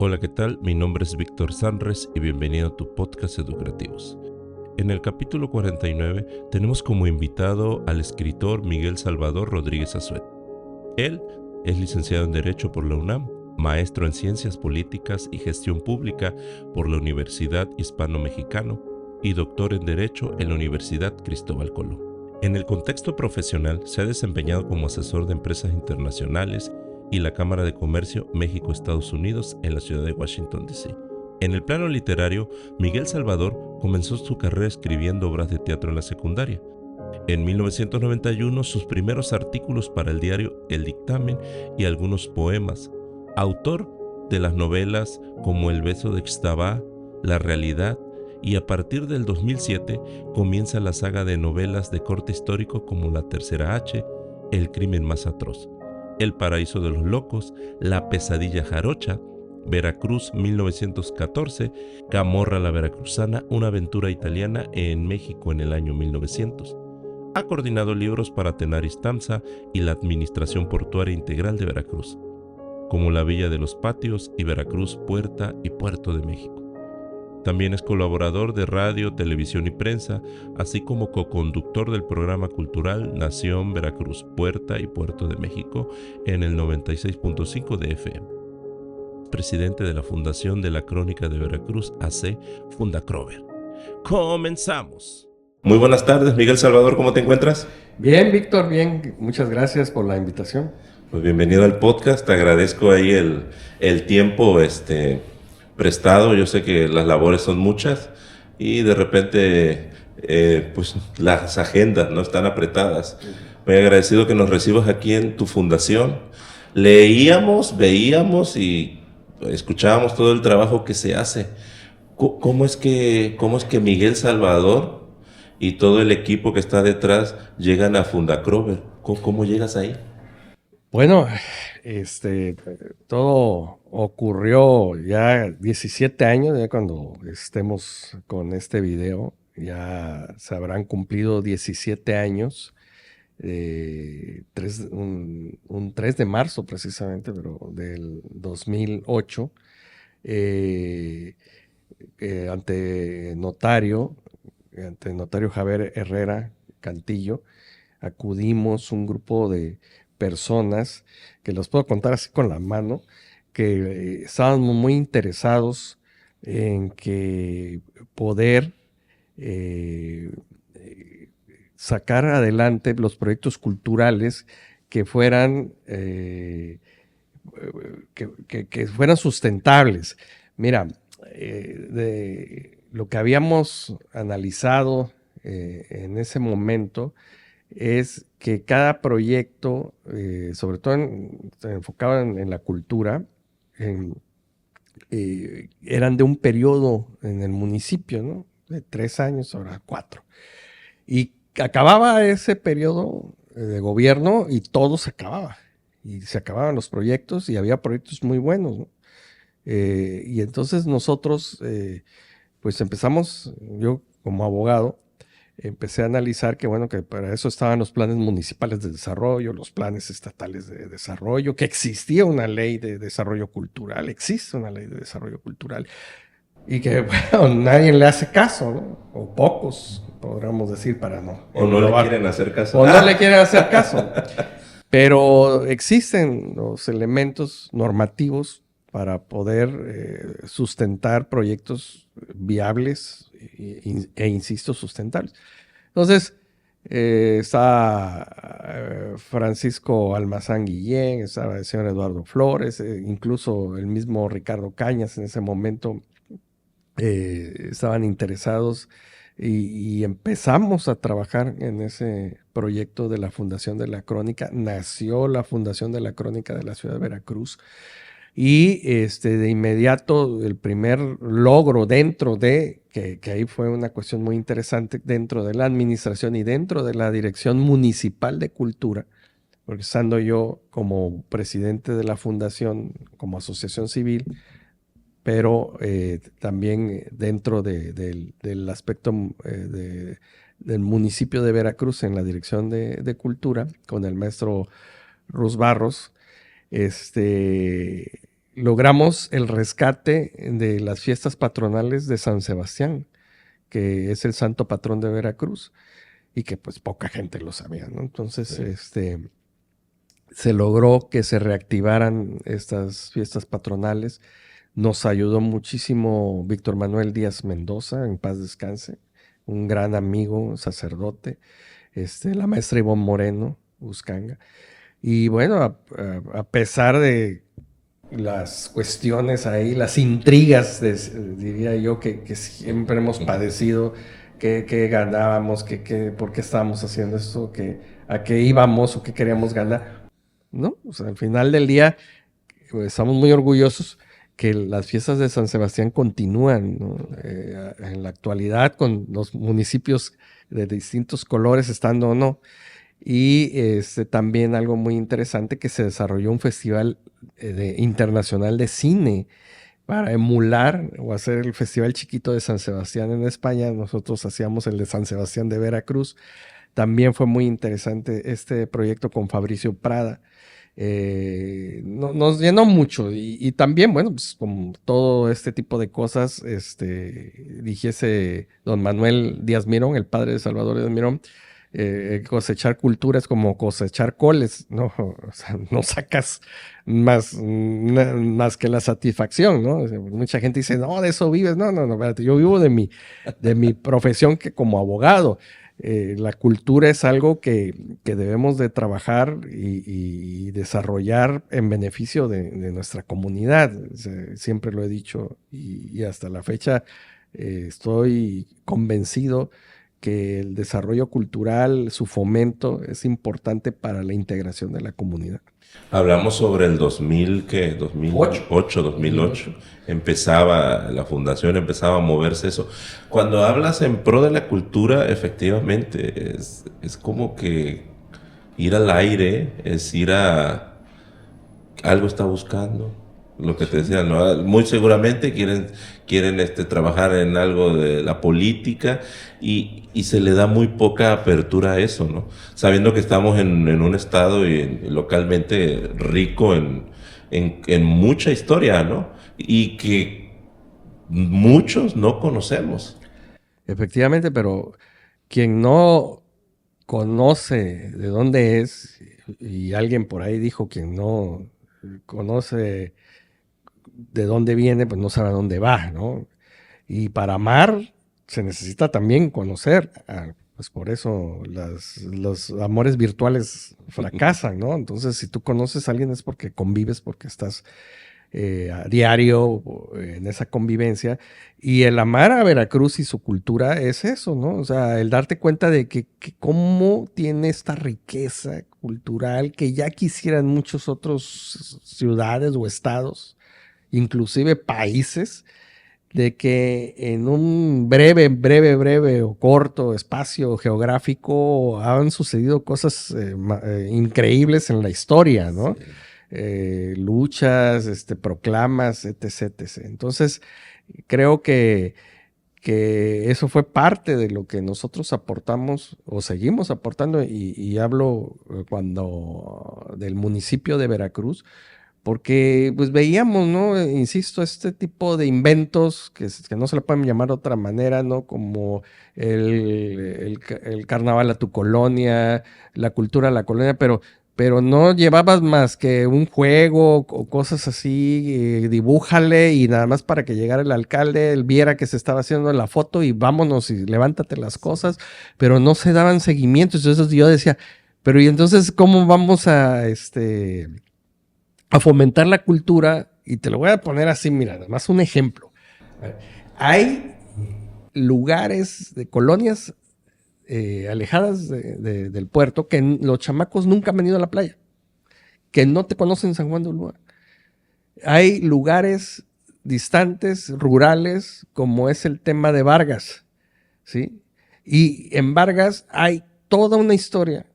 Hola, ¿qué tal? Mi nombre es Víctor Sanres y bienvenido a tu podcast Educativos. En el capítulo 49 tenemos como invitado al escritor Miguel Salvador Rodríguez Azuet. Él es licenciado en Derecho por la UNAM, maestro en Ciencias Políticas y Gestión Pública por la Universidad Hispano-Mexicano y doctor en Derecho en la Universidad Cristóbal Colón. En el contexto profesional se ha desempeñado como asesor de empresas internacionales y la Cámara de Comercio México-Estados Unidos en la ciudad de Washington, D.C. En el plano literario, Miguel Salvador comenzó su carrera escribiendo obras de teatro en la secundaria. En 1991, sus primeros artículos para el diario El Dictamen y algunos poemas. Autor de las novelas como El beso de Xtabá, La realidad, y a partir del 2007 comienza la saga de novelas de corte histórico como La Tercera H, El crimen más atroz, El paraíso de los locos, La pesadilla jarocha, Veracruz 1914, Camorra la veracruzana, una aventura italiana en México en el año 1900. Ha coordinado libros para Tenaris Tamsa y la Administración Portuaria Integral de Veracruz, como La Villa de los Patios y Veracruz Puerta y Puerto de México. También es colaborador de radio, televisión y prensa, así como coconductor del programa cultural Nación Veracruz Puerta y Puerto de México en el 96.5 de FM. Presidente de la Fundación de la Crónica de Veracruz, AC Fundacrover. ¡Comenzamos! Muy buenas tardes, Miguel Salvador, ¿cómo te encuentras? Bien, Víctor, bien. Muchas gracias por la invitación. Pues bienvenido al podcast, te agradezco ahí el tiempo prestado. Yo sé que las labores son muchas y de repente pues las agendas no están apretadas. Muy agradecido que nos recibas aquí en tu fundación. Leíamos, veíamos y escuchábamos todo el trabajo que se hace. ¿Cómo es que Miguel Salvador y todo el equipo que está detrás llegan a Fundacrover? ¿Cómo llegas ahí? Bueno, todo ocurrió ya 17 años, ya cuando estemos con este video, ya se habrán cumplido 17 años, un 3 de marzo precisamente, pero del 2008, eh, ante notario Javier Herrera Cantillo, acudimos un grupo de personas, que los puedo contar así con la mano, que estábamos muy interesados en que poder eh, sacar adelante los proyectos culturales que fueran, que fueran sustentables. Mira, de lo que habíamos analizado en ese momento, es que cada proyecto, sobre todo enfocado en la cultura, en, eran de un periodo en el municipio, ¿no? De 3 años, ahora 4. Y acababa ese periodo de gobierno y todo se acababa. Y se acababan los proyectos y había proyectos muy buenos, ¿no? Y entonces nosotros, pues empezamos, yo como abogado, empecé a analizar que, bueno, que para eso estaban los planes municipales de desarrollo, los planes estatales de desarrollo, que existía una ley de desarrollo cultural, existe una ley de desarrollo cultural, y que, bueno, nadie le hace caso, ¿no? O pocos, podríamos decir, para no O no le englobar. quieren hacer caso. O no le quieren hacer caso. Pero existen los elementos normativos para poder sustentar proyectos viables e insisto, sustentables. Entonces, está Francisco Almazán Guillén, estaba el señor Eduardo Flores, incluso el mismo Ricardo Cañas en ese momento estaban interesados y empezamos a trabajar en ese proyecto de la Fundación de la Crónica. Nació la Fundación de la Crónica de la Ciudad de Veracruz. Y de inmediato el primer logro dentro de, que ahí fue una cuestión muy interesante, dentro de la administración y dentro de la Dirección Municipal de Cultura, porque estando yo como presidente de la fundación, como asociación civil, pero también dentro del aspecto del municipio de Veracruz en la Dirección de Cultura, con el maestro Ruz Barros, logramos el rescate de las fiestas patronales de San Sebastián, que es el santo patrón de Veracruz, y que pues poca gente lo sabía, ¿no? Entonces, Sí. se logró que se reactivaran estas fiestas patronales. Nos ayudó muchísimo Víctor Manuel Díaz Mendoza, en paz descanse, un gran amigo, sacerdote, la maestra Ivonne Moreno, Uscanga. Y bueno, a pesar de las cuestiones ahí, las intrigas, diría yo, que siempre hemos padecido, que ganábamos, por qué estábamos haciendo esto, a qué íbamos o qué queríamos ganar. No, o sea, al final del día pues, estamos muy orgullosos que las fiestas de San Sebastián continúan, ¿no? En la actualidad con los municipios de distintos colores estando o no. Y también algo muy interesante que se desarrolló un festival internacional de cine para emular o hacer el Festival Chiquito de San Sebastián en España. Nosotros hacíamos el de San Sebastián de Veracruz. También fue muy interesante este proyecto con Fabricio Prada. Nos llenó mucho y también, bueno, pues como todo este tipo de cosas, dijese don Manuel Díaz Mirón, el padre de Salvador Díaz Mirón, cosechar cultura es como cosechar coles, ¿no? O sea, no sacas más que la satisfacción, ¿no? O sea, mucha gente dice, no, de eso vives. No, espérate, yo vivo de mi profesión que como abogado. La cultura es algo que debemos de trabajar y desarrollar en beneficio de nuestra comunidad. O sea, siempre lo he dicho y hasta la fecha estoy convencido que el desarrollo cultural, su fomento es importante para la integración de la comunidad. Hablamos sobre el 2000, ¿qué? 2008, 2008. Empezaba la fundación, empezaba a moverse eso. Cuando hablas en pro de la cultura, efectivamente, es como que ir al aire, es ir a... Algo está buscando. Lo que te decía, ¿no? Muy seguramente quieren trabajar en algo de la política y se le da muy poca apertura a eso, ¿no? Sabiendo que estamos en un estado localmente rico en mucha historia, ¿no? Y que muchos no conocemos. Efectivamente, pero quien no conoce de dónde es, y alguien por ahí dijo que no conoce de dónde viene, pues no sabe a dónde va, ¿no? Y para amar se necesita también conocer. Pues por eso los amores virtuales fracasan, ¿no? Entonces, si tú conoces a alguien es porque convives, porque estás a diario en esa convivencia. Y el amar a Veracruz y su cultura es eso, ¿no? O sea, el darte cuenta de que cómo tiene esta riqueza cultural que ya quisieran muchos otros ciudades o estados, inclusive países, de que en un breve o corto espacio geográfico han sucedido cosas increíbles en la historia, ¿no? Sí. Luchas, proclamas, etc. Entonces, creo que eso fue parte de lo que nosotros aportamos o seguimos aportando, y hablo cuando del municipio de Veracruz, porque pues veíamos, ¿no? Insisto, este tipo de inventos que no se le pueden llamar de otra manera, ¿no? Como el carnaval a tu colonia, la cultura a la colonia, pero no llevabas más que un juego o cosas así, dibújale y nada más para que llegara el alcalde, él viera que se estaba haciendo la foto y vámonos y levántate las cosas, pero no se daban seguimientos. Entonces yo decía, pero ¿y entonces cómo vamos a fomentar la cultura? Y te lo voy a poner así, mira, nada más un ejemplo. Hay lugares de colonias alejadas del puerto que los chamacos nunca han venido a la playa, que no te conocen San Juan de Ulúa. Hay lugares distantes, rurales, como es el tema de Vargas, ¿sí? Y en Vargas hay toda una historia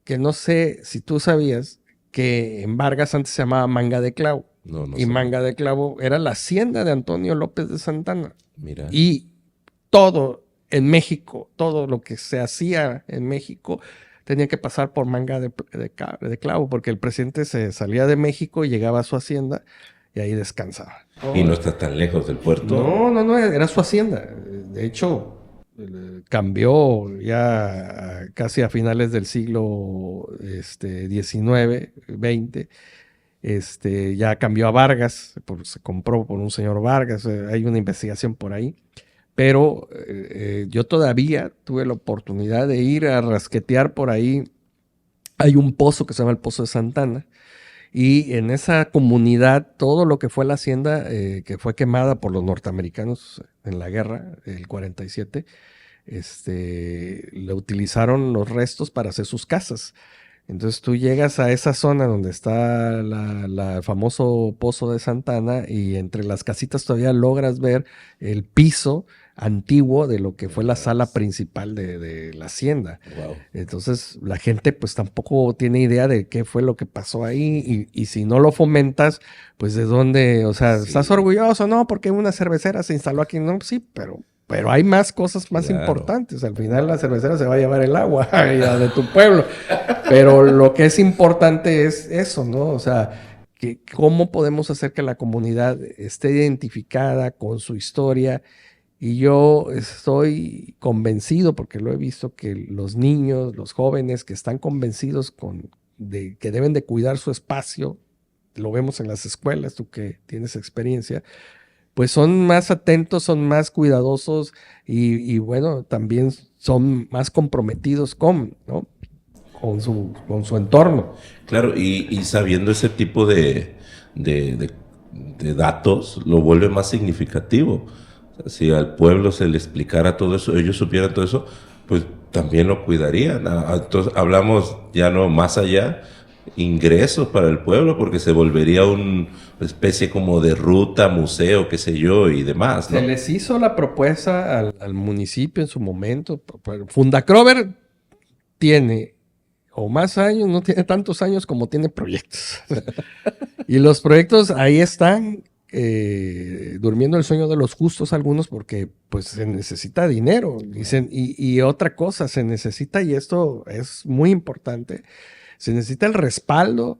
que no sé si tú sabías, que en Vargas antes se llamaba Manga de Clavo. No, no Y sé. Manga de Clavo era la hacienda de Antonio López de Santana. Mira. Y todo en México, todo lo que se hacía en México tenía que pasar por Manga de Clavo, porque el presidente se salía de México y llegaba a su hacienda y ahí descansaba. Y no está tan lejos del puerto. No, era su hacienda. De hecho, cambió ya casi a finales del siglo XIX, XX. Ya cambió a Vargas, se compró por un señor Vargas, hay una investigación por ahí. Pero yo todavía tuve la oportunidad de ir a rasquetear por ahí. Hay un pozo que se llama el Pozo de Santana. Y en esa comunidad, todo lo que fue la hacienda, que fue quemada por los norteamericanos en la guerra, el 47, le utilizaron los restos para hacer sus casas. Entonces tú llegas a esa zona donde está el famoso Pozo de Santana y entre las casitas todavía logras ver el piso antiguo de lo que fue la sala principal de la hacienda. Wow. Entonces la gente pues tampoco tiene idea de qué fue lo que pasó ahí y si no lo fomentas, pues de dónde, o sea, ¿estás orgulloso? No, porque una cervecera se instaló aquí. No, sí, pero hay más cosas más importantes. Al final la cervecera se va a llevar el agua de tu pueblo. Pero lo que es importante es eso, ¿no? O sea, cómo podemos hacer que la comunidad esté identificada con su historia. Y yo estoy convencido, porque lo he visto, que los niños, los jóvenes que están convencidos de que deben de cuidar su espacio, lo vemos en las escuelas, tú que tienes experiencia, pues son más atentos, son más cuidadosos y bueno, también son más comprometidos ¿no? con su entorno. Claro, y sabiendo ese tipo de datos, lo vuelve más significativo. O sea, si al pueblo se le explicara todo eso, ellos supieran todo eso, pues también lo cuidarían. Entonces hablamos ya no más allá, ingresos para el pueblo, porque se volvería una especie como de ruta, museo, qué sé yo, y demás, ¿no? Se les hizo la propuesta al municipio en su momento. Fundacrover tiene o más años, no tiene tantos años como tiene proyectos. Y los proyectos ahí están durmiendo el sueño de los justos algunos porque pues se necesita dinero. Y otra cosa, se necesita, y esto es muy importante, se necesita el respaldo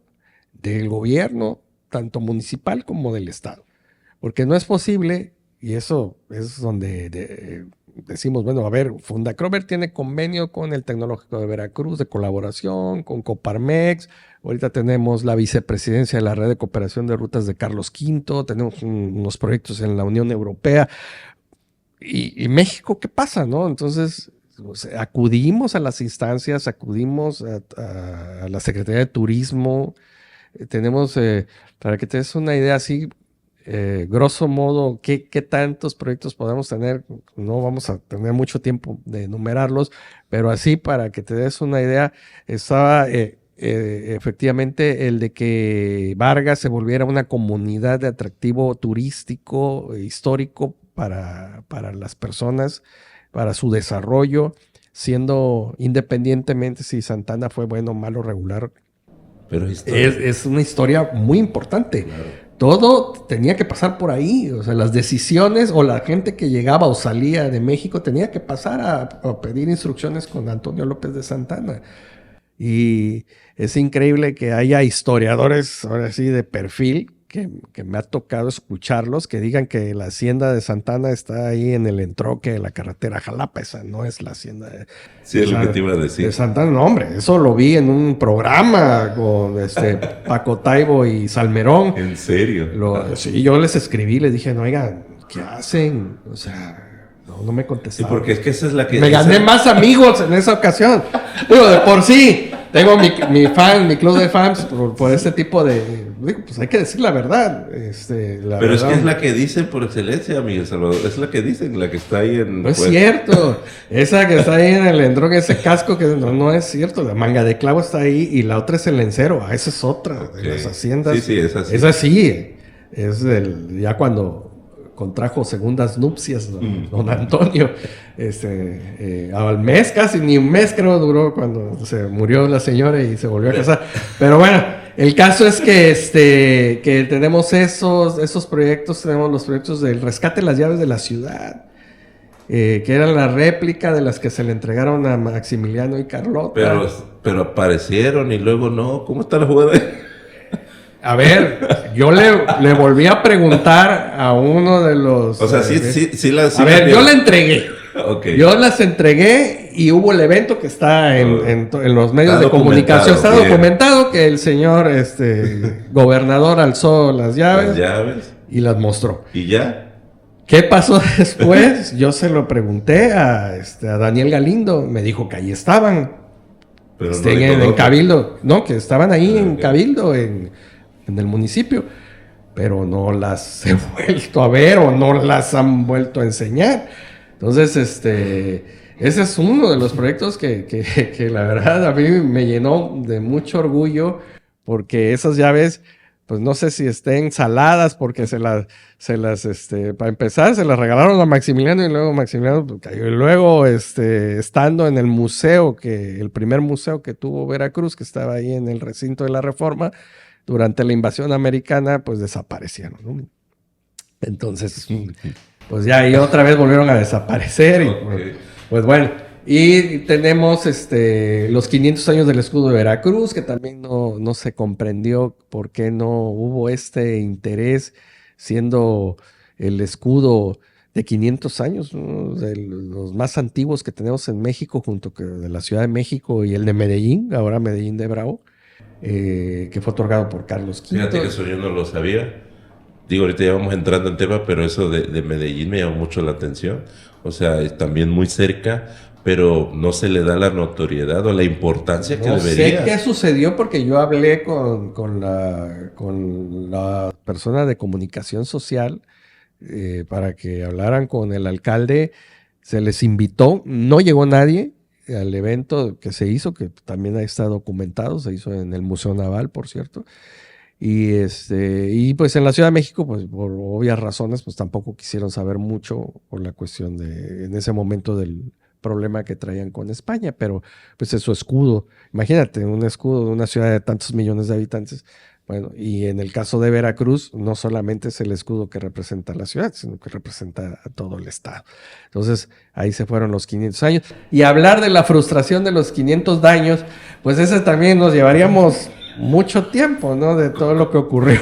del gobierno, tanto municipal como del estado. Porque no es posible, y eso es donde decimos, bueno, a ver, Fundacrover tiene convenio con el Tecnológico de Veracruz de colaboración, con Coparmex, ahorita tenemos la vicepresidencia de la Red de Cooperación de Rutas de Carlos V, tenemos unos proyectos en la Unión Europea, y México, ¿qué pasa, no? Entonces, acudimos a las instancias, acudimos a la Secretaría de Turismo, tenemos, para que te des una idea así, grosso modo, ¿qué tantos proyectos podemos tener? No vamos a tener mucho tiempo de enumerarlos, pero así para que te des una idea, estaba efectivamente el de que Vargas se volviera una comunidad de atractivo turístico, histórico para las personas, para su desarrollo, siendo independientemente si Santana fue bueno, malo, regular. Pero es una historia muy importante. Claro. Todo tenía que pasar por ahí, o sea, las decisiones o la gente que llegaba o salía de México tenía que pasar a pedir instrucciones con Antonio López de Santana. Y es increíble que haya historiadores, ahora sí, de perfil, que me ha tocado escucharlos, que digan que la hacienda de Santana está ahí en el entroque de la carretera Jalapa. Esa no es la hacienda de, sí, es lo que te iba a decir. De Santana. No, hombre, eso lo vi en un programa con Paco Taibo y Salmerón. ¿En serio? Sí, yo les escribí, les dije, no, oigan, ¿qué hacen? O sea, no me contestaron. Sí, porque es que esa es la que... Me gané más amigos en esa ocasión. Digo, de por sí, tengo mi club de fans por este tipo de... Digo, pues hay que decir la verdad. Pero es que es la que dicen por excelencia, Miguel Salvador. Es la que dicen, la que está ahí en... No es cierto. Esa que está ahí en el endrón, ese casco, que no es cierto. La manga de clavo está ahí y la otra es el lencero. Esa es otra de las haciendas. Sí, esa sí. Esa sí. Es ya cuando contrajo segundas nupcias don Antonio. Al mes, casi ni un mes creo duró cuando se murió la señora y se volvió a casar. Pero bueno, el caso es que tenemos esos proyectos, tenemos los proyectos del rescate de las llaves de la ciudad, que eran la réplica de las que se le entregaron a Maximiliano y Carlota. Pero aparecieron y luego no. ¿Cómo está la jugada? A ver, yo le volví a preguntar a uno de los... O sea, sí las... A ver, yo la entregué. Okay. Yo las entregué y hubo el evento que está en los medios de comunicación. Está documentado que el señor gobernador alzó las llaves y las mostró. ¿Y ya? ¿Qué pasó después? Yo se lo pregunté a Daniel Galindo. Me dijo que ahí estaban. Pero en Cabildo. No, que estaban ahí en Cabildo, en el municipio. Pero no las he vuelto a ver o no las han vuelto a enseñar. Entonces, ese es uno de los proyectos que la verdad a mí me llenó de mucho orgullo, porque esas llaves, pues no sé si estén saladas, porque para empezar, se las regalaron a Maximiliano y luego Maximiliano cayó. Y luego, estando en el museo, el primer museo que tuvo Veracruz, que estaba ahí en el recinto de la Reforma, durante la invasión americana, pues desaparecieron, ¿no? Entonces... pues ya, y otra vez volvieron a desaparecer. Okay. Pues bueno, y tenemos los 500 años del escudo de Veracruz, que también no se comprendió por qué no hubo interés, siendo el escudo de 500 años, ¿no? De los más antiguos que tenemos en México, junto con de la Ciudad de México y el de Medellín, ahora Medellín de Bravo, que fue otorgado por Carlos V. Fíjate que eso yo no lo sabía. Digo, ahorita ya vamos entrando en tema, pero eso de Medellín me llamó mucho la atención. O sea, es también muy cerca, pero no se le da la notoriedad o la importancia que debería. No sé qué sucedió, porque yo hablé con la persona de comunicación social para que hablaran con el alcalde. Se les invitó, no llegó nadie al evento que se hizo, que también está documentado, se hizo en el Museo Naval, por cierto. Y pues en la Ciudad de México, pues por obvias razones, pues tampoco quisieron saber mucho por la cuestión en ese momento del problema que traían con España, pero pues es su escudo. Imagínate, un escudo de una ciudad de tantos millones de habitantes. Bueno, y en el caso de Veracruz, no solamente es el escudo que representa a la ciudad, sino que representa a todo el estado. Entonces, ahí se fueron los 500 años. Y hablar de la frustración de los 500 años, pues ese también nos llevaríamos mucho tiempo, ¿no? De todo lo que ocurrió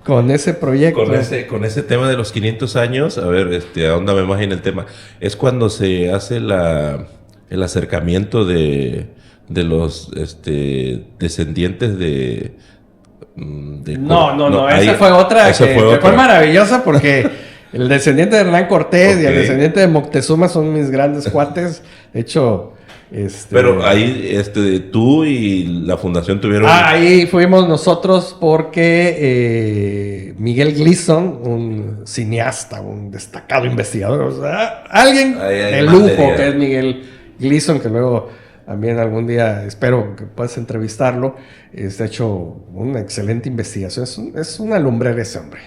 con ese proyecto. Con ese tema de los 500 años, a ver, ahóndame más en el tema. Es cuando se hace el acercamiento de los descendientes de... No, esa fue otra que fue maravillosa, porque el descendiente de Hernán Cortés y el descendiente de Moctezuma son mis grandes cuates. De hecho... Pero ahí tú y la fundación tuvieron... ahí fuimos nosotros porque Miguel Gleason, un cineasta, un destacado investigador, o sea, alguien de lujo que es Miguel Gleason, que luego también algún día espero que puedas entrevistarlo. Ha hecho una excelente investigación, es una lumbrera ese hombre.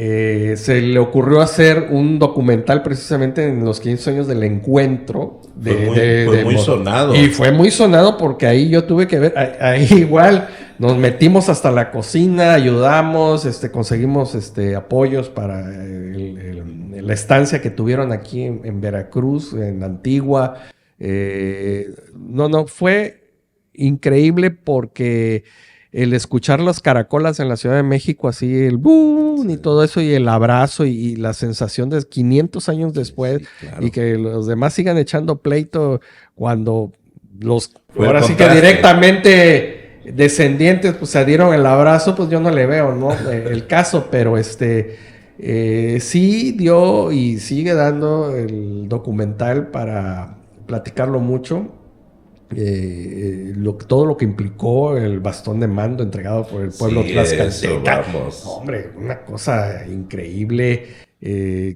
Se le ocurrió hacer un documental precisamente en los 500 años del encuentro. Fue muy sonado. Y fue muy sonado porque ahí yo tuve que ver, ahí igual nos metimos hasta la cocina, ayudamos, conseguimos apoyos para la estancia que tuvieron aquí en Veracruz, en Antigua. Fue increíble porque... el escuchar las caracolas en la Ciudad de México, así el boom y todo eso, y el abrazo y la sensación de 500 años después, claro. Y que los demás sigan echando pleito cuando ahora sí que directamente descendientes pues se dieron el abrazo, pues yo no le veo, ¿no? El caso, pero sí dio y sigue dando el documental para platicarlo mucho. Todo lo que implicó el bastón de mando entregado por el pueblo tlaxcalteca. Hombre, una cosa increíble.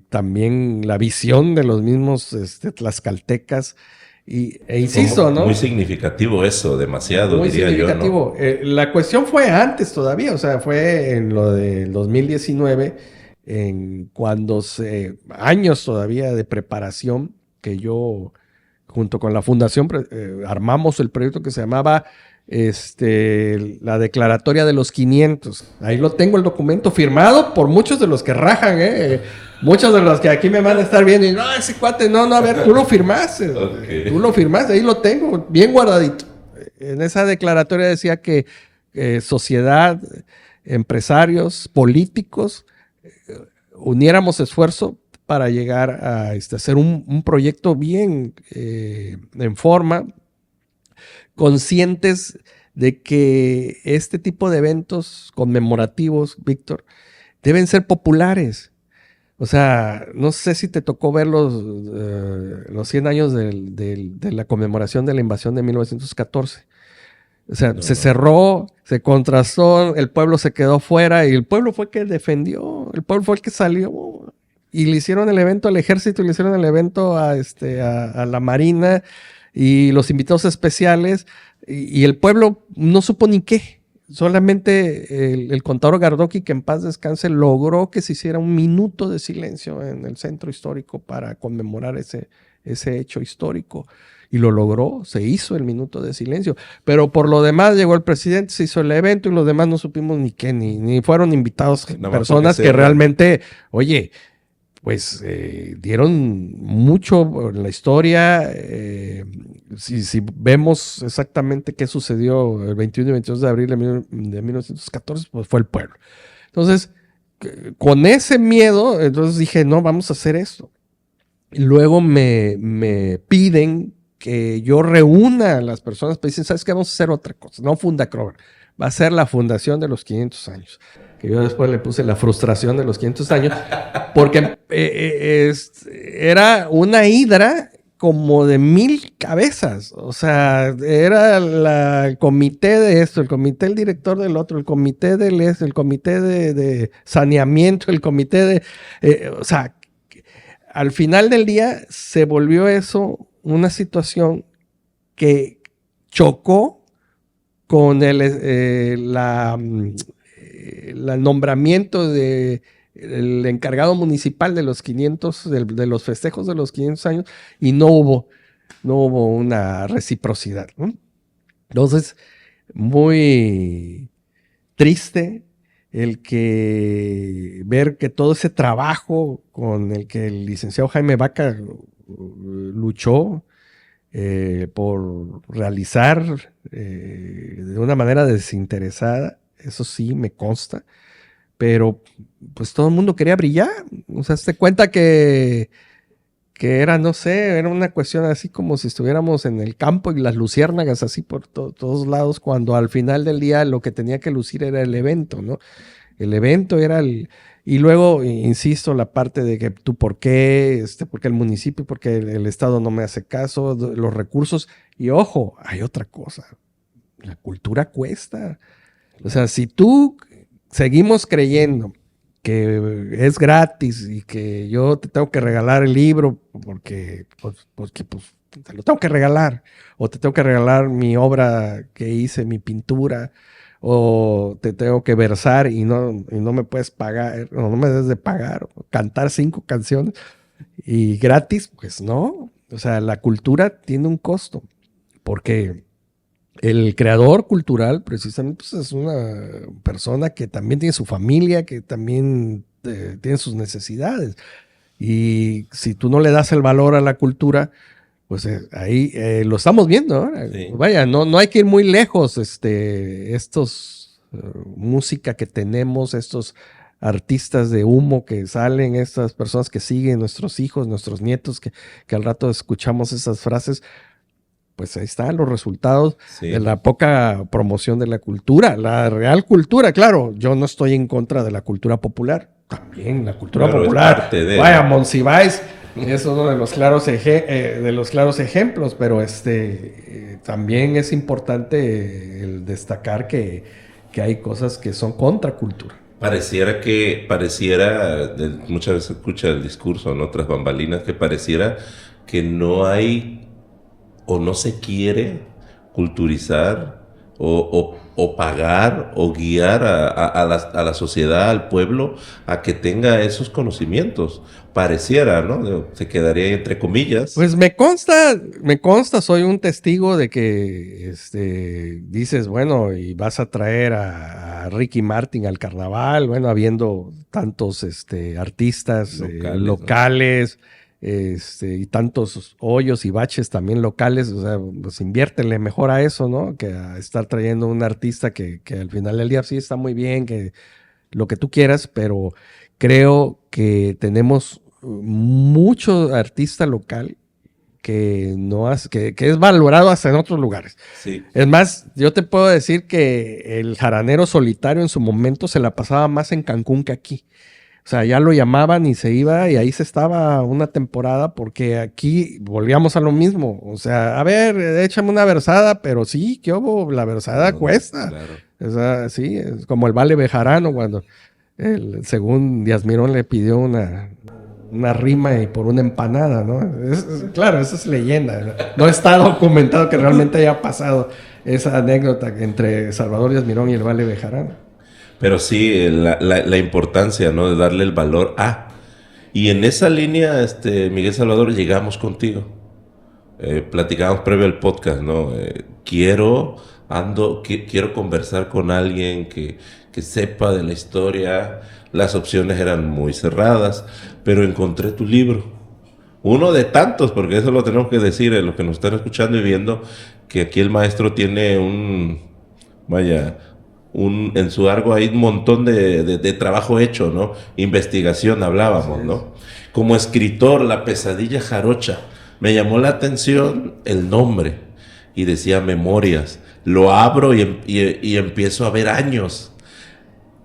También la visión de los mismos tlaxcaltecas. Insisto, ¿no? Muy significativo eso, demasiado, muy diría significativo. Yo, ¿no? La cuestión fue antes todavía, o sea, fue en lo del 2019, cuando años todavía de preparación que yo... junto con la fundación armamos el proyecto que se llamaba la Declaratoria de los 500. Ahí lo tengo, el documento firmado por muchos de los que rajan, muchos de los que aquí me van a estar viendo y no, ese cuate, no, a ver, tú lo firmaste, tú lo firmaste, ahí lo tengo, bien guardadito. En esa declaratoria decía que sociedad, empresarios, políticos, uniéramos esfuerzo para llegar a hacer un proyecto bien en forma, conscientes de que este tipo de eventos conmemorativos, Víctor, deben ser populares. O sea, no sé si te tocó ver los 100 años de la conmemoración de la invasión de 1914. O sea, se cerró, se contrastó, el pueblo se quedó fuera y el pueblo fue el que defendió, el pueblo fue el que salió y le hicieron el evento al ejército, le hicieron el evento a la marina y los invitados especiales y el pueblo no supo ni qué. Solamente el contador Gardoqui, que en paz descanse, logró que se hiciera un minuto de silencio en el centro histórico para conmemorar ese hecho histórico. Y lo logró, se hizo el minuto de silencio. Pero por lo demás llegó el presidente, se hizo el evento y los demás no supimos ni qué, ni fueron invitados personas que realmente, oye, pues dieron mucho en la historia. Si vemos exactamente qué sucedió el 21 y 22 de abril de 1914, pues fue el pueblo. Entonces, con ese miedo, entonces dije, no, vamos a hacer esto. Y luego me piden que yo reúna a las personas, pero dicen, ¿sabes qué? Vamos a hacer otra cosa, no Fundacrover, va a ser la fundación de los 500 años. Que yo después le puse la frustración de los 500 años, porque era una hidra como de 1000 cabezas. O sea, era el comité de esto, el comité del director del otro, el comité del el comité de saneamiento, el comité de... o sea, al final del día se volvió eso una situación que chocó con el nombramiento del encargado municipal de los 500, de los festejos de los 500 años, y no hubo una reciprocidad, ¿no? Entonces, muy triste ver que todo ese trabajo con el que el licenciado Jaime Vaca luchó por realizar de una manera desinteresada, eso sí me consta, pero pues todo el mundo quería brillar. O sea, se cuenta que era, no sé, era una cuestión así como si estuviéramos en el campo y las luciérnagas así por todos lados, cuando al final del día lo que tenía que lucir era el evento, ¿no? El evento era y luego, insisto, la parte de que tú por qué el municipio, porque el Estado no me hace caso, los recursos. Y ojo, hay otra cosa. La cultura cuesta. O sea, si tú seguimos creyendo que es gratis y que yo te tengo que regalar el libro porque te lo tengo que regalar, o te tengo que regalar mi obra que hice, mi pintura, o te tengo que versar y no me puedes pagar, o no me debes de pagar, o cantar 5 canciones y gratis, pues no. O sea, la cultura tiene un costo, porque el creador cultural precisamente pues, es una persona que también tiene su familia, que también tiene sus necesidades. Y si tú no le das el valor a la cultura, pues ahí lo estamos viendo, ¿no? Sí. Vaya, no hay que ir muy lejos. Música que tenemos, estos artistas de humo que salen, estas personas que siguen, nuestros hijos, nuestros nietos, que al rato escuchamos esas frases, pues ahí están los resultados de la poca promoción de la cultura, la real cultura. Claro, yo no estoy en contra de la cultura popular, también la cultura popular. Vaya, Monsiváis es uno de los claros ejemplos, pero también es importante el destacar que hay cosas que son contra cultura. Pareciera, muchas veces escucha el discurso en otras bambalinas, que pareciera que no hay o no se quiere culturizar o pagar o guiar a la sociedad, al pueblo, a que tenga esos conocimientos. Pareciera, ¿no? Se quedaría entre comillas. Pues me consta, soy un testigo de que dices, bueno, y vas a traer a Ricky Martin al carnaval, bueno, habiendo tantos artistas locales, y tantos hoyos y baches también locales, o sea, pues inviértele mejor a eso, ¿no? Que a estar trayendo un artista que al final del día sí está muy bien, que lo que tú quieras, pero creo que tenemos mucho artista local que no hace, que es valorado hasta en otros lugares. Sí. Es más, yo te puedo decir que el jaranero solitario en su momento se la pasaba más en Cancún que aquí. O sea, ya lo llamaban y se iba y ahí se estaba una temporada porque aquí volvíamos a lo mismo. O sea, a ver, échame una versada, pero sí, ¿qué hubo? La versada cuesta. Claro. O sea, sí, es como el Vale Bejarano cuando según Díaz Mirón le pidió una rima y por una empanada, ¿no? Claro, eso es leyenda. No está documentado que realmente haya pasado esa anécdota entre Salvador Díaz Mirón y el Vale Bejarano. Pero sí, la importancia, ¿no? De darle el valor a. Y en esa línea, Miguel Salvador, llegamos contigo. Platicábamos previo al podcast, ¿no? Quiero conversar con alguien que sepa de la historia. Las opciones eran muy cerradas, pero encontré tu libro. Uno de tantos, porque eso lo tenemos que decir a los que nos están escuchando y viendo, que aquí el maestro tiene en su arco hay un montón de trabajo hecho, ¿no? Investigación, hablábamos, ¿no? Como escritor, La pesadilla jarocha. Me llamó la atención el nombre y decía Memorias. Lo abro y empiezo a ver años.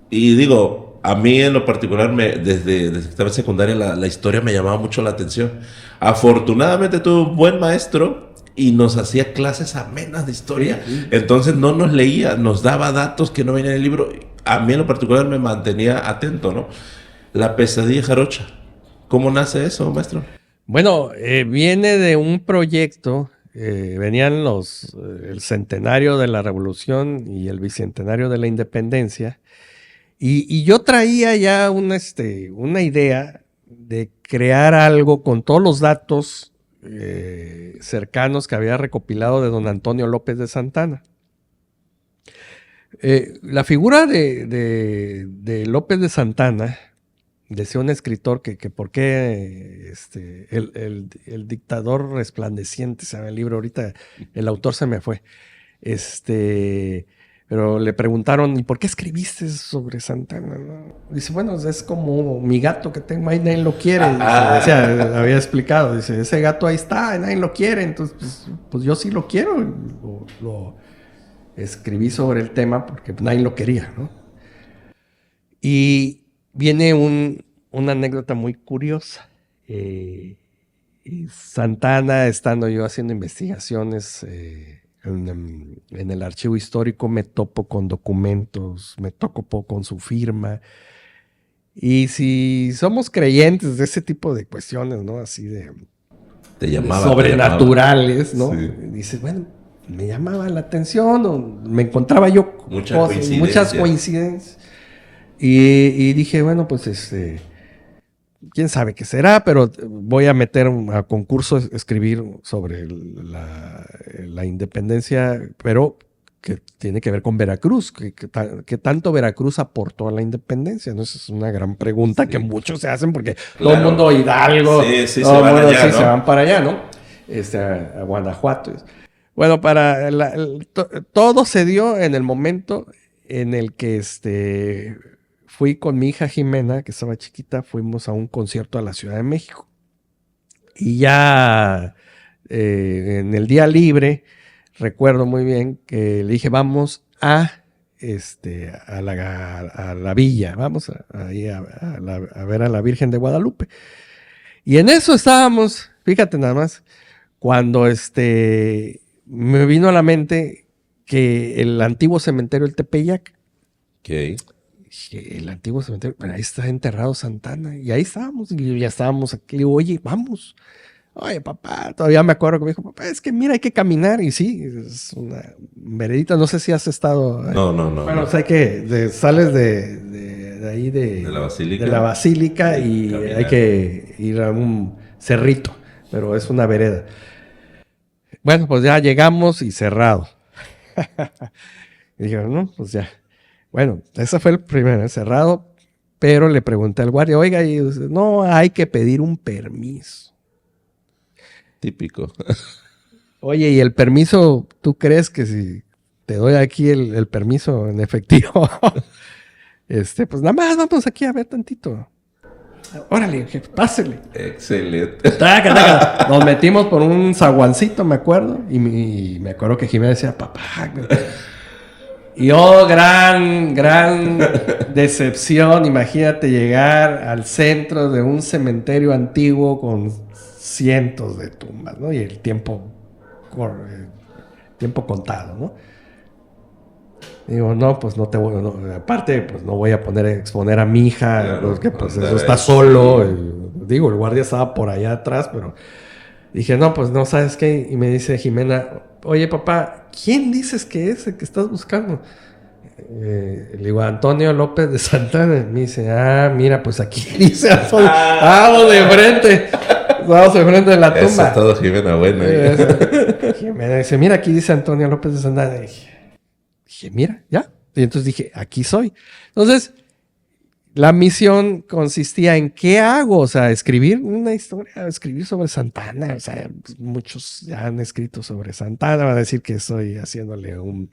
Y digo, a mí en lo particular, desde que estaba en secundaria, la historia me llamaba mucho la atención. Afortunadamente tuve un buen maestro y nos hacía clases amenas de historia. Entonces no nos leía, nos daba datos que no venían en el libro. A mí en lo particular me mantenía atento, ¿no? La pesadilla jarocha. ¿Cómo nace eso, maestro? Bueno, viene de un proyecto, venían el centenario de la Revolución y el bicentenario de la Independencia, y yo traía ya una idea de crear algo con todos los datos cercanos que había recopilado de don Antonio López de Santana. La figura de López de Santana, decía un escritor que por qué el dictador resplandeciente, se llama el libro, ahorita el autor se me fue, pero le preguntaron, ¿y por qué escribiste sobre Santana? ¿No? Dice, bueno, es como mi gato que tengo ahí, nadie lo quiere. Dice, había explicado, dice, ese gato ahí está, nadie lo quiere, entonces pues yo sí lo quiero. Lo escribí sobre el tema porque nadie lo quería, ¿no? Y viene una anécdota muy curiosa. Santana, estando yo haciendo investigaciones en el archivo histórico, me topo con documentos, me topo con su firma. Y si somos creyentes de ese tipo de cuestiones, ¿no? Así de sobrenaturales, ¿no? Sí. Dices, bueno, me llamaba la atención, o me encontraba yo muchas coincidencias. Y dije, bueno, pues quién sabe qué será, pero voy a meter a concurso escribir sobre la independencia, pero que tiene que ver con Veracruz. ¿Qué tanto Veracruz aportó a la independencia? ¿No? Esa es una gran pregunta que muchos se hacen porque todo el mundo Hidalgo, todo el mundo allá, ¿no? Se van para allá, ¿no? A Guanajuato. Bueno, todo se dio en el momento en el que fui con mi hija Jimena, que estaba chiquita, fuimos a un concierto a la Ciudad de México. Y ya en el día libre, recuerdo muy bien que le dije, vamos a la villa, vamos a ver a la Virgen de Guadalupe. Y en eso estábamos, fíjate nada más, cuando me vino a la mente que el antiguo cementerio del Tepeyac, el antiguo cementerio, pero ahí está enterrado Santana, y ahí estábamos, y ya estábamos aquí. Le digo, oye, vamos. Oye, papá, todavía me acuerdo que me dijo, papá, es que mira, hay que caminar, y sí, es una veredita, no sé si has estado. No. Bueno, sé que sales de ahí de la basílica y caminar. Hay que ir a un cerrito, pero es una vereda. Bueno, pues ya llegamos y cerrado. Y dije, no, pues ya. Bueno, ese fue el primero, cerrado, pero le pregunté al guardia, oiga, y no hay que pedir un permiso. Típico. Oye, ¿y el permiso? ¿Tú crees que si te doy aquí el permiso en efectivo? Pues nada más vamos aquí a ver tantito. Órale, jefe, pásele. Excelente. Taca, taca. Nos metimos por un zaguancito, me acuerdo. Y me acuerdo que Jimena decía, papá. Y gran decepción. Imagínate llegar al centro de un cementerio antiguo con cientos de tumbas, ¿no? Y el tiempo contado, ¿no? Digo, no, pues no te voy, no, aparte, pues no voy a exponer a mi hija, claro, porque pues eso está solo. Digo, el guardia estaba por allá atrás, pero dije, no, pues no, ¿sabes qué? Y me dice Jimena, oye, papá, ¿quién dices que es el que estás buscando? Le digo, Antonio López de Santana. Me dice, mira, pues aquí dice Antonio. Vamos de frente. Vamos de frente de la tumba. Eso es todo, Jimena, bueno. Jimena dice, mira, aquí dice Antonio López de Santana. Dije, mira, ya. Y entonces dije, aquí soy. Entonces, la misión consistía en ¿qué hago? O sea, escribir una historia, escribir sobre Santana. O sea, muchos ya han escrito sobre Santana. Van a decir que estoy haciéndole un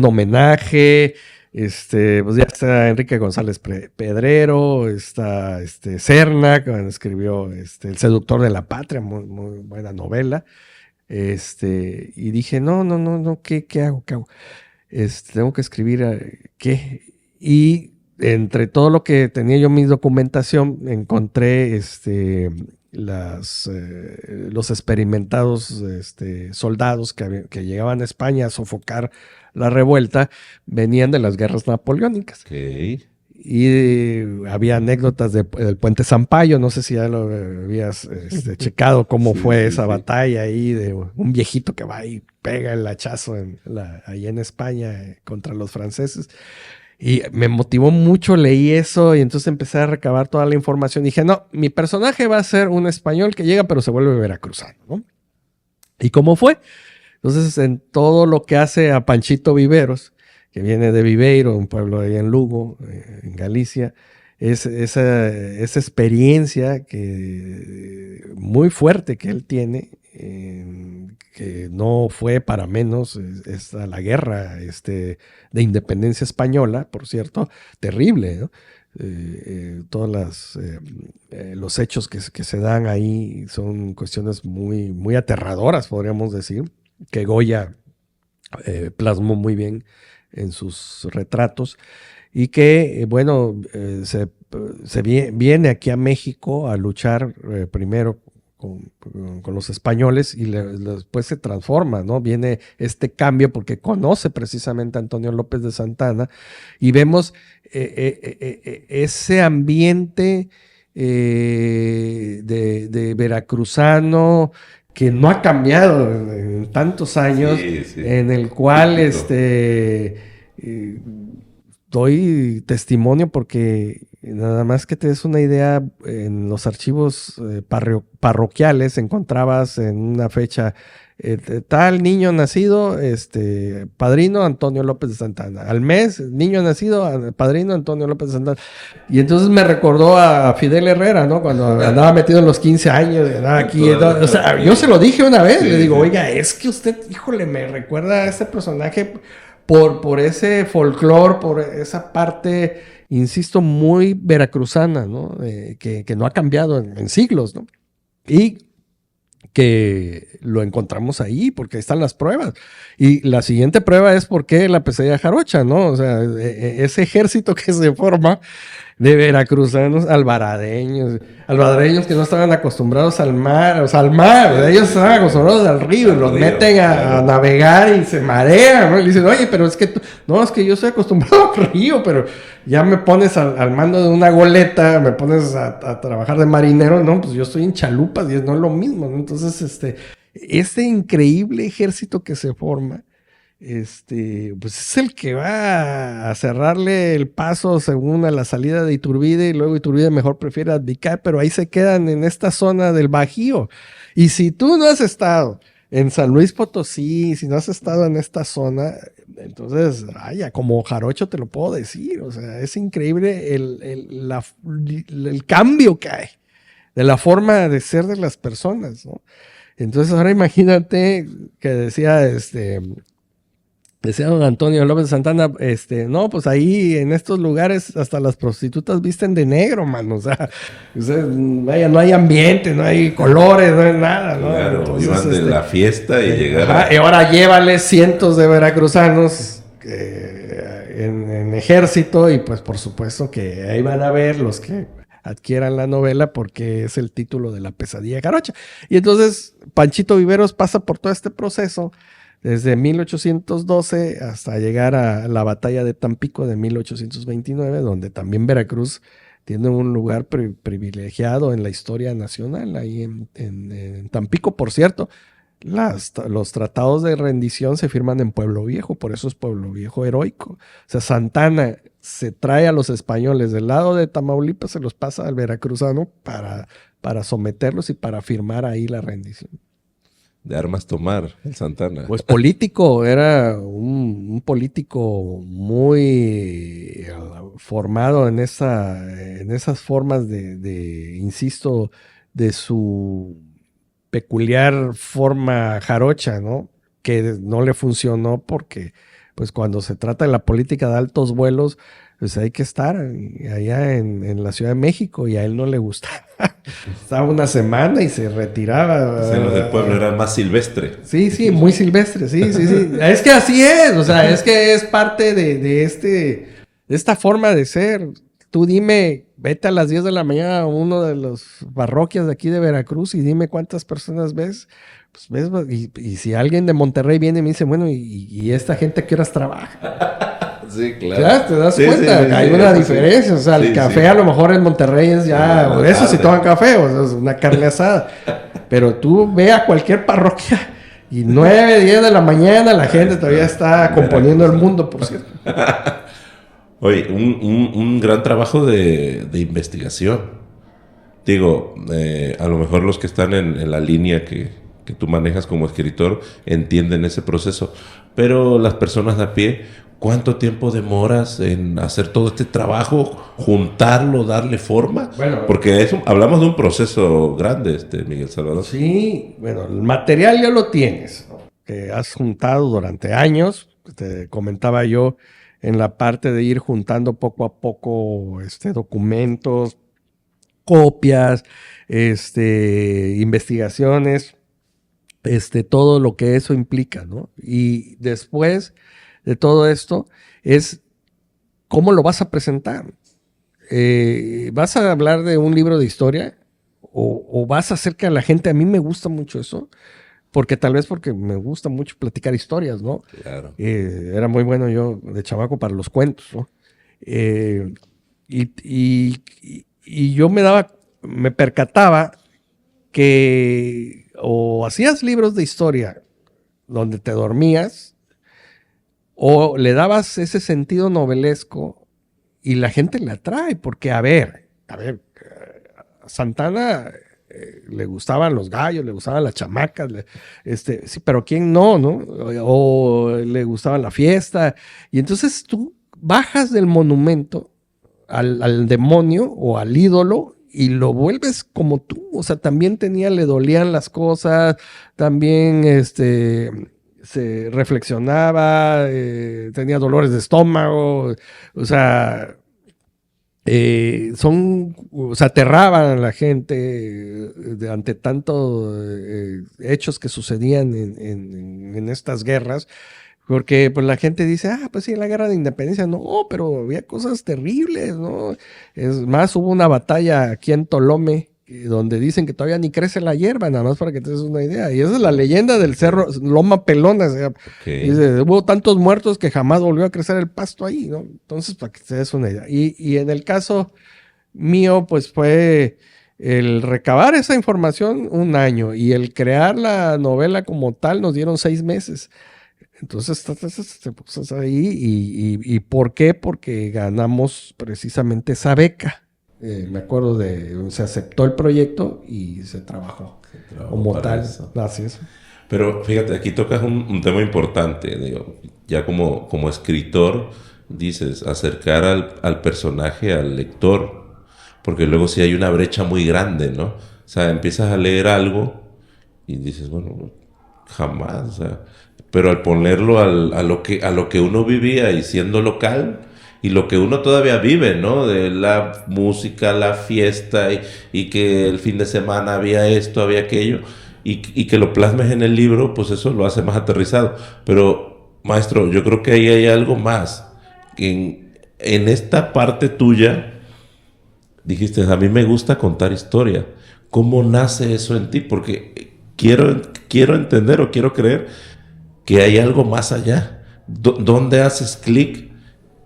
homenaje. Pues ya está Enrique González Pedrero, está Serna, que escribió El seductor de la patria, muy, muy buena novela. Y dije, no, ¿qué hago? Tengo que escribir, ¿qué? Y entre todo lo que tenía yo mi documentación, encontré los experimentados soldados que llegaban a España a sofocar la revuelta, venían de las guerras napoleónicas. Okay. Y había anécdotas del puente Zampayo, no sé si ya lo habías checado cómo fue esa batalla ahí de un viejito que va y pega el hachazo ahí en España contra los franceses. Y me motivó mucho, leí eso y entonces empecé a recabar toda la información. Dije, no, mi personaje va a ser un español que llega pero se vuelve veracruzano, ¿no? ¿Y cómo fue? Entonces, en todo lo que hace a Panchito Viveros, que viene de Viveiro, un pueblo ahí en Lugo, en Galicia, es esa experiencia muy fuerte que él tiene, que no fue para menos, la guerra de independencia española, por cierto, terrible, ¿no? Todos los hechos que se dan ahí son cuestiones muy, muy aterradoras, podríamos decir, que Goya plasmó muy bien en sus retratos y que, viene aquí a México a luchar primero con los españoles y después se transforma, ¿no? Viene este cambio porque conoce precisamente a Antonio López de Santana y vemos ese ambiente de veracruzano que no ha cambiado en tantos años, en el cual doy testimonio porque nada más que te des una idea, en los archivos parroquiales encontrabas en una fecha tal niño nacido, padrino Antonio López de Santana. Al mes, niño nacido, padrino Antonio López de Santana. Y entonces me recordó a Fidel Herrera, ¿no? Cuando andaba metido en los 15 años, andaba aquí. O sea, yo se lo dije una vez, le digo, oiga, es que usted, híjole, me recuerda a este personaje por ese folclore, por esa parte, insisto, muy veracruzana, ¿no? Que no ha cambiado en siglos, ¿no? Y que lo encontramos ahí, porque están las pruebas. Y la siguiente prueba es por qué la pesadilla jarocha, ¿no? O sea, ese ejército que se forma de veracruzanos alvaradeños que no estaban acostumbrados al mar, o sea, al mar, ellos estaban acostumbrados al río y los meten a navegar y se marean, ¿no? Y dicen, oye, pero es que no, es que yo estoy acostumbrado al río, pero ya me pones al mando de una goleta, me pones a trabajar de marinero, no, pues yo estoy en chalupas y no es lo mismo, ¿no? Entonces, este increíble ejército que se forma, pues es el que va a cerrarle el paso según a la salida de Iturbide, y luego Iturbide mejor prefiere abdicar, pero ahí se quedan en esta zona del Bajío. Y si tú no has estado en San Luis Potosí, si no has estado en esta zona, entonces, vaya, como jarocho te lo puedo decir, o sea, es increíble el cambio que hay de la forma de ser de las personas, ¿no? Entonces ahora imagínate que decía don Antonio López Santana, no, pues ahí en estos lugares hasta las prostitutas visten de negro, mano. O sea, vaya, no hay ambiente, no hay colores, no hay nada, ¿no? Claro, entonces, iban de la fiesta y llegar y ahora llévale cientos de veracruzanos en ejército y pues por supuesto que ahí van a ver los que adquieran la novela porque es el título de La pesadilla jarocha. Y entonces Panchito Viveros pasa por todo este proceso desde 1812 hasta llegar a la batalla de Tampico de 1829, donde también Veracruz tiene un lugar privilegiado en la historia nacional. Ahí en Tampico, por cierto, los tratados de rendición se firman en Pueblo Viejo, por eso es Pueblo Viejo heroico. O sea, Santana se trae a los españoles del lado de Tamaulipas, se los pasa al veracruzano para someterlos y para firmar ahí la rendición. de armas tomar, el Santana. Pues político, era un político muy formado en esas formas insisto, de su peculiar forma jarocha, ¿no? Que no le funcionó porque, pues cuando se trata de la política de altos vuelos, pues hay que estar allá en la Ciudad de México y a él no le gustaba. Estaba una semana y se retiraba. Los del pueblo eran más silvestre. Sí, muy silvestre, sí. Es que así es, o sea, es que es parte de esta forma de ser. Tú dime, vete a las 10 de la mañana a uno de las parroquias de aquí de Veracruz y dime cuántas personas ves. Pues ves, y si alguien de Monterrey viene y me dice, bueno, ¿y esta gente a qué horas trabaja? Sí, claro. Ya te das cuenta, hay una diferencia. O sea, el café a lo mejor en Monterrey es ya, o eso si toman café, o sea, es una carne asada. Pero tú ve a cualquier parroquia y 9, 10 de la mañana la gente todavía está componiendo el mundo, por cierto. Oye, un gran trabajo de investigación. Digo, a lo mejor los que están en la línea que tú manejas como escritor entienden ese proceso, pero las personas de a pie, ¿cuánto tiempo demoras en hacer todo este trabajo, juntarlo, darle forma? Bueno, porque hablamos de un proceso grande, Miguel Salvador. Sí, bueno, el material ya lo tienes, ¿no? Que has juntado durante años. Te comentaba yo en la parte de ir juntando poco a poco documentos, copias, investigaciones, todo lo que eso implica, ¿no? Y después de todo esto es cómo lo vas a presentar. ¿Vas a hablar de un libro de historia o vas a hacer que a la gente, a mí me gusta mucho eso, porque tal vez porque me gusta mucho platicar historias, ¿no? Claro. Era muy bueno yo de chamaco para los cuentos, ¿no? Y yo me percataba que o hacías libros de historia donde te dormías o le dabas ese sentido novelesco y la gente le atrae, porque a ver, a Santana le gustaban los gallos, le gustaban las chamacas, sí, pero ¿quién no? O le gustaba la fiesta. Y entonces tú bajas del monumento al demonio o al ídolo y lo vuelves como tú. O sea, también le dolían las cosas, también se reflexionaba, tenía dolores de estómago, o sea, se aterraban a la gente ante tantos hechos que sucedían en estas guerras, porque pues la gente dice, pues sí, la guerra de independencia, no, pero había cosas terribles, ¿no? Es más, hubo una batalla aquí en Tolome, donde dicen que todavía ni crece la hierba, nada más para que te des una idea. Y esa es la leyenda del cerro Loma Pelona. O sea, dice, hubo tantos muertos que jamás volvió a crecer el pasto ahí, ¿no? Entonces, para que te des una idea. Y en el caso mío, pues fue el recabar esa información 1 año y el crear la novela como tal nos dieron 6 meses. Entonces te pusas ahí y ¿por qué? Porque ganamos precisamente esa beca. Me acuerdo se aceptó el proyecto y se trabajó como tal. Así es. Pero fíjate, aquí tocas un tema importante. Digo, ya como escritor, dices, acercar al personaje, al lector. porque luego sí hay una brecha muy grande, ¿no? O sea, empiezas a leer algo y dices, bueno, jamás, o sea, pero al ponerlo a lo que uno vivía y siendo local y lo que uno todavía vive, ¿no? De la música, la fiesta y que el fin de semana había esto, había aquello y que lo plasmes en el libro, pues eso lo hace más aterrizado. Pero, maestro, yo creo que ahí hay algo más. En esta parte tuya, dijiste, a mí me gusta contar historia. ¿Cómo nace eso en ti? Porque quiero entender o quiero creer que hay algo más allá. ¿Dónde haces clic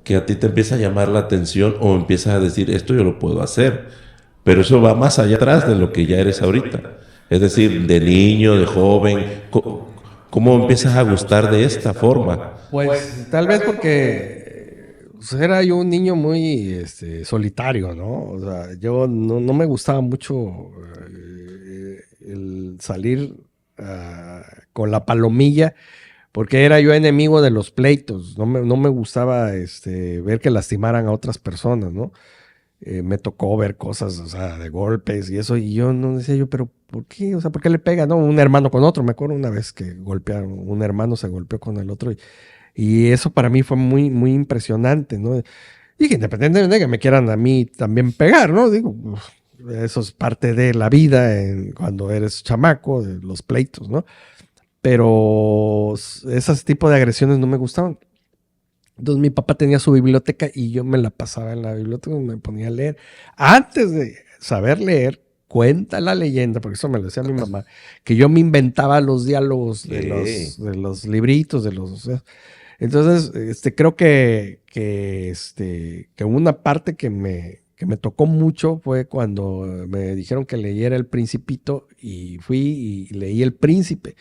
que a ti te empieza a llamar la atención o empiezas a decir, esto yo lo puedo hacer? Pero eso va más allá atrás de lo que ya eres ahorita. Es decir, de niño, de joven. ¿Cómo empiezas a gustar de esta forma? Pues tal vez porque pues, era yo un niño muy solitario, ¿no? O sea, yo no me gustaba mucho el salir con la palomilla, porque era yo enemigo de los pleitos. No me gustaba ver que lastimaran a otras personas, ¿no? Me tocó ver cosas, o sea, de golpes y eso, y yo no decía yo, pero ¿por qué? O sea, ¿por qué le pega, no? Un hermano con otro, me acuerdo una vez que golpearon, un hermano se golpeó con el otro, y eso para mí fue muy, muy impresionante, ¿no? Y que independientemente de que me quieran a mí también pegar, ¿no? Digo, eso es parte de la vida cuando eres chamaco, de los pleitos, ¿no? Pero esos tipos de agresiones no me gustaban. Entonces mi papá tenía su biblioteca y yo me la pasaba en la biblioteca, me ponía a leer. Antes de saber leer, cuenta la leyenda, porque eso me lo decía mi mamá, que yo me inventaba los diálogos de los libritos, o sea. Entonces, creo que una parte que me tocó mucho fue cuando me dijeron que leyera El Principito y fui y leí El Príncipe.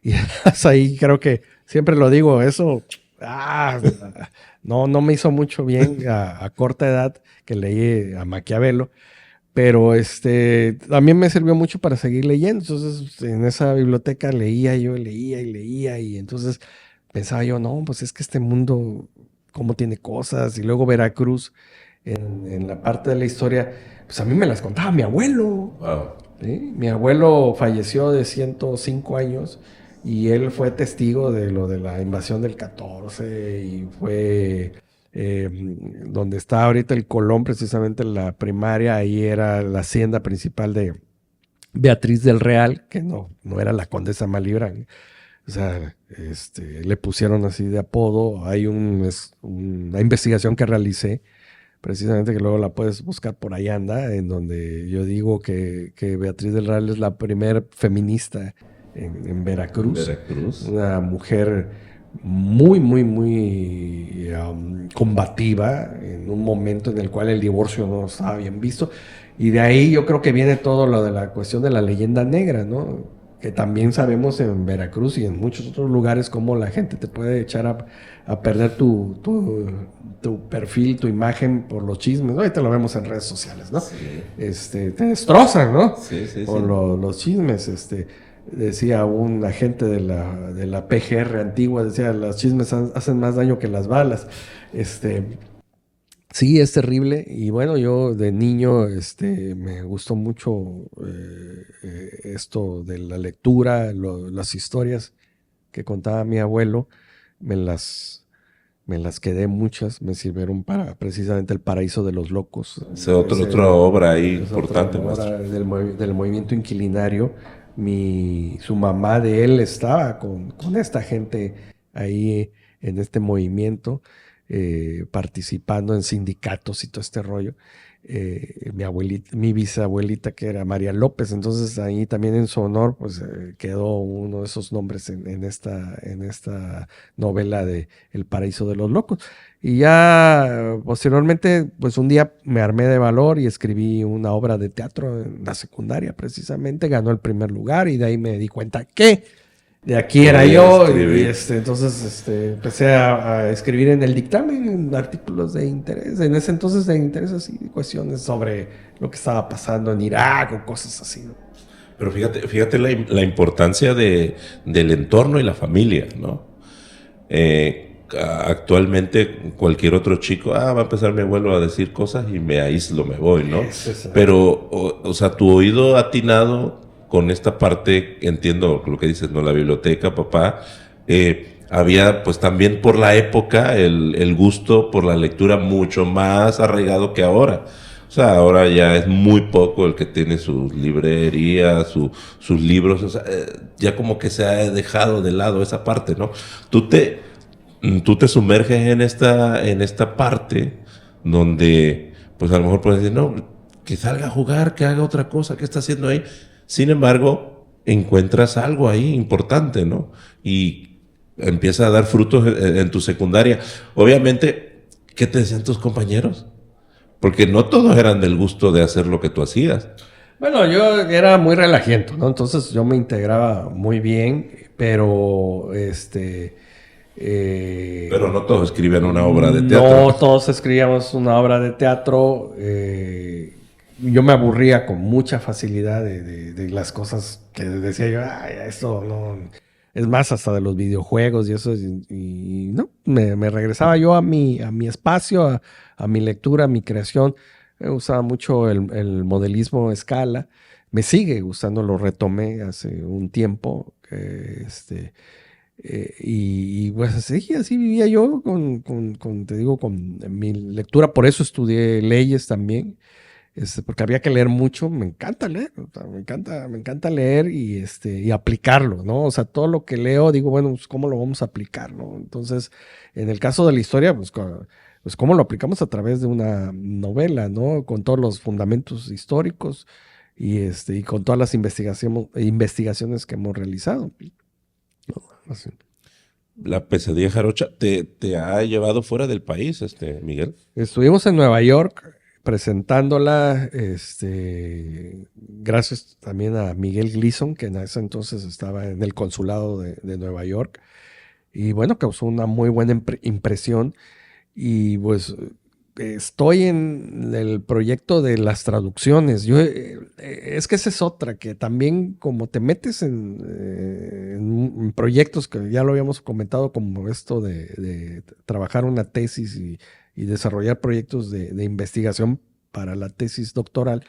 Y hasta ahí creo que siempre lo digo, eso no me hizo mucho bien a corta edad que leí a Maquiavelo, pero también me sirvió mucho para seguir leyendo. Entonces, en esa biblioteca leía y entonces pensaba yo, no, pues es que este mundo, cómo tiene cosas, y luego Veracruz, en la parte de la historia, pues a mí me las contaba mi abuelo. Wow. ¿Sí? Mi abuelo falleció de 105 años y él fue testigo de lo de la invasión del 14 y fue donde está ahorita el Colón, precisamente la primaria, ahí era la hacienda principal de Beatriz del Real, que no era la condesa Malibran. O sea, le pusieron así de apodo. Hay una investigación que realicé precisamente, que luego la puedes buscar por ahí anda, en donde yo digo que Beatriz del Real es la primer feminista en Veracruz. Veracruz. Una mujer muy, muy, muy combativa en un momento en el cual el divorcio no estaba bien visto. Y de ahí yo creo que viene todo lo de la cuestión de la leyenda negra, ¿no? Que también sabemos en Veracruz y en muchos otros lugares cómo la gente te puede echar a perder tu perfil, tu imagen por los chismes, ¿no? Ahorita lo vemos en redes sociales, ¿no? Sí. Te destrozan, ¿no? Sí, sí, por sí. los chismes, decía un agente de la PGR antigua, decía, los chismes hacen más daño que las balas. Sí, es terrible. Y bueno, yo de niño me gustó mucho esto de la lectura, las historias que contaba mi abuelo. Me las quedé muchas, me sirvieron para precisamente El Paraíso de los Locos. Esa es otra obra ahí importante, otra maestro. obra del movimiento inquilinario. Su mamá de él estaba con esta gente ahí en este movimiento, participando en sindicatos y todo este rollo. Mi bisabuelita, que era María López, entonces ahí también en su honor, pues quedó uno de esos nombres en esta novela de El Paraíso de los Locos. Y ya posteriormente, pues un día me armé de valor y escribí una obra de teatro en la secundaria, precisamente, ganó el primer lugar y de ahí me di cuenta que de aquí era yo, y entonces empecé a escribir en el dictamen, en artículos de interés, en ese entonces de interés, así, cuestiones sobre lo que estaba pasando en Irak o cosas así, ¿no? Pero fíjate la importancia del entorno y la familia, ¿no? actualmente cualquier otro chico, va a empezar mi abuelo a decir cosas y me aíslo, me voy, ¿no? Es Pero, o sea, tu oído atinado con esta parte, entiendo lo que dices, ¿no? La biblioteca, papá, había pues también por la época el gusto por la lectura mucho más arraigado que ahora. O sea, ahora ya es muy poco el que tiene sus librerías, sus libros, o sea, ya como que se ha dejado de lado esa parte, ¿no? Tú te, tú te sumerges en esta parte donde, pues a lo mejor puedes decir, no, que salga a jugar, que haga otra cosa, ¿qué está haciendo ahí? Sin embargo, encuentras algo ahí importante, ¿no? Y empieza a dar frutos en tu secundaria. Obviamente, ¿qué te decían tus compañeros? Porque no todos eran del gusto de hacer lo que tú hacías. Bueno, yo era muy relajiento, ¿no? Entonces yo me integraba muy bien, pero Pero no todos escribían una obra de teatro. no todos escribíamos una obra de teatro. Yo me aburría con mucha facilidad de las cosas que decía yo, ay, esto no. Es más, hasta de los videojuegos y eso. Y no, me regresaba yo a mi espacio, a mi lectura, a mi creación. Me gustaba mucho el modelismo a escala. Me sigue gustando, lo retomé hace un tiempo. Y pues así vivía yo te digo, con mi lectura. Por eso estudié leyes también, porque había que leer mucho. Me encanta leer, o sea, me encanta leer y aplicarlo, ¿no? O sea, todo lo que leo, digo, bueno, pues cómo lo vamos a aplicar, ¿no? Entonces, en el caso de la historia, pues cómo lo aplicamos a través de una novela, ¿no? Con todos los fundamentos históricos y con todas las investigaciones que hemos realizado. ¿No? Así. La pesadilla jarocha te ha llevado fuera del país, Miguel. Estuvimos en Nueva York presentándola, gracias también a Miguel Gleason, que en ese entonces estaba en el consulado de Nueva York. Y bueno, causó una muy buena impresión. Y pues estoy en el proyecto de las traducciones. Es que esa es otra, que también como te metes en proyectos que ya lo habíamos comentado, como esto de trabajar una tesis y desarrollar proyectos de investigación para la tesis doctoral,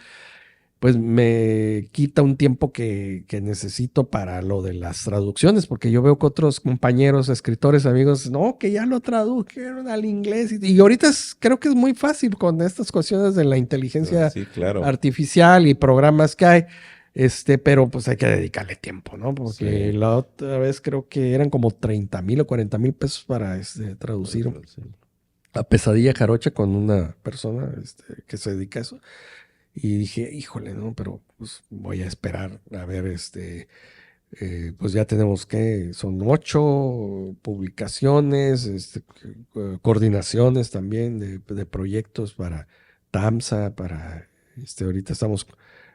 pues me quita un tiempo que necesito para lo de las traducciones, porque yo veo que otros compañeros, escritores, amigos, no, que ya lo tradujeron al inglés. Y ahorita creo que es muy fácil con estas cuestiones de la inteligencia Sí, claro. artificial y programas que hay, pero pues hay que dedicarle tiempo, ¿no? Porque Sí. la otra vez creo que eran como 30,000 o 40,000 pesos para traducir a Pesadilla Jarocha con una persona que se dedica a eso. Y dije, híjole, ¿no? Pero pues voy a esperar a ver, pues ya tenemos que, son 8 publicaciones, coordinaciones también de proyectos para TAMSA, ahorita estamos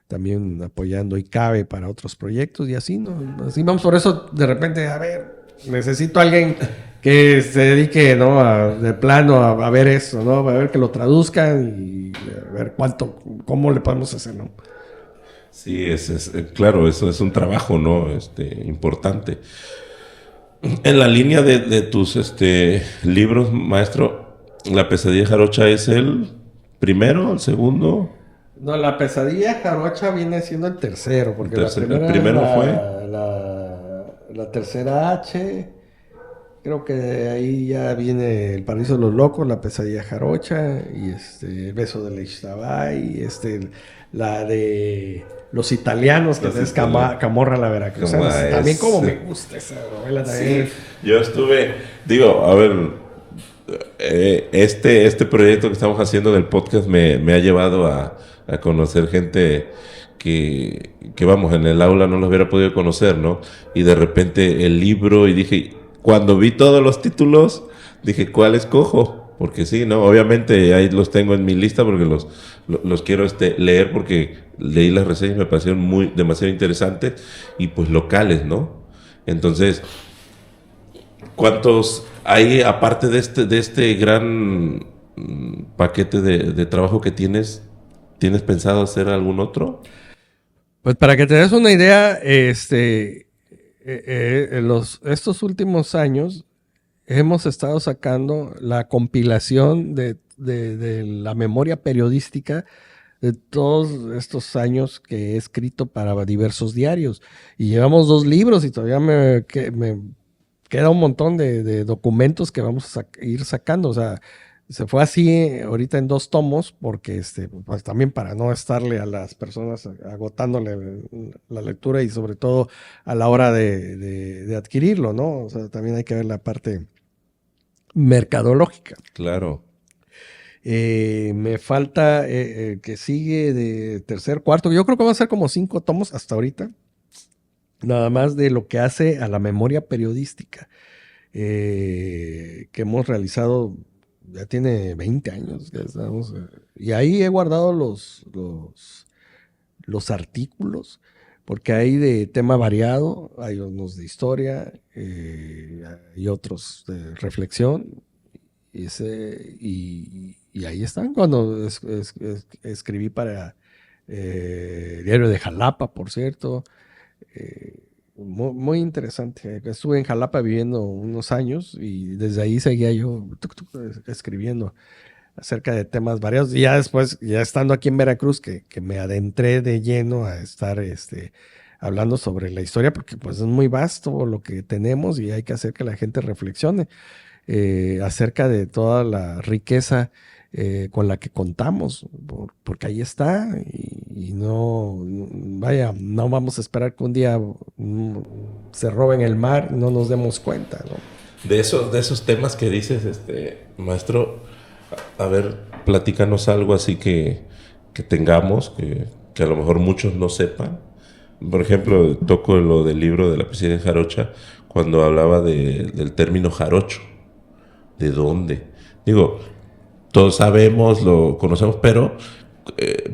también apoyando ICABE para otros proyectos y así, ¿no? Así vamos, por eso de repente, a ver, necesito a alguien que se dedique, ¿no? De plano a ver eso, ¿no? A ver que lo traduzcan y a ver cómo le podemos hacer, ¿no? Sí, claro, eso es un trabajo, ¿no? Importante. En la línea de tus libros, maestro, La pesadilla jarocha es el primero, el segundo. No, la pesadilla jarocha viene siendo el tercero, porque la primera El primero es fue. la tercera H. Creo que ahí ya viene El Paraíso de los Locos, La Pesadilla Jarocha, y El Beso de Ixtabay, la de Los Italianos, que es Camorra la Veracruzana. También como me gusta esa novela también. Sí, yo digo, a ver, este proyecto que estamos haciendo del podcast me ha llevado a conocer gente que vamos, en el aula no los hubiera podido conocer, ¿no? Y de repente el libro, y dije, cuando vi todos los títulos, dije, ¿cuál escojo? Porque sí, ¿no? Obviamente ahí los tengo en mi lista porque los quiero leer, porque leí las reseñas y me parecieron demasiado interesantes, y pues locales, ¿no? Entonces, ¿cuántos hay aparte de este gran paquete de trabajo que tienes? ¿Tienes pensado hacer algún otro? Pues para que te des una idea, estos últimos años hemos estado sacando la compilación de la memoria periodística de todos estos años que he escrito para diversos diarios. Y llevamos 2 libros y todavía me queda un montón de documentos que vamos a ir sacando. O sea, se fue así ahorita en 2 tomos porque pues también para no estarle a las personas agotándole la lectura y sobre todo a la hora de adquirirlo, ¿no? O sea, también hay que ver la parte mercadológica. Claro. Me falta que sigue de tercer, cuarto. Yo creo que va a ser como 5 tomos hasta ahorita. Nada más de lo que hace a la memoria periodística que hemos realizado. Ya tiene 20 años que estamos. Y ahí he guardado los artículos, porque hay de tema variado. Hay unos de historia y otros de reflexión. Y ahí están cuando escribí para Diario de Jalapa, por cierto. Muy, muy interesante. Estuve en Jalapa viviendo unos años y desde ahí seguía yo escribiendo acerca de temas variados. Y ya después, ya estando aquí en Veracruz, que me adentré de lleno a estar hablando sobre la historia, porque pues es muy vasto lo que tenemos y hay que hacer que la gente reflexione acerca de toda la riqueza con la que contamos, porque ahí está y no, vaya, no vamos a esperar que un día se roben el mar y no nos demos cuenta, ¿no? De esos temas que dices, maestro, a ver, platícanos algo así que tengamos, que a lo mejor muchos no sepan. Por ejemplo, toco lo del libro de la presidencia jarocha, cuando hablaba del término jarocho. ¿De dónde? Digo, todos sabemos, lo conocemos, pero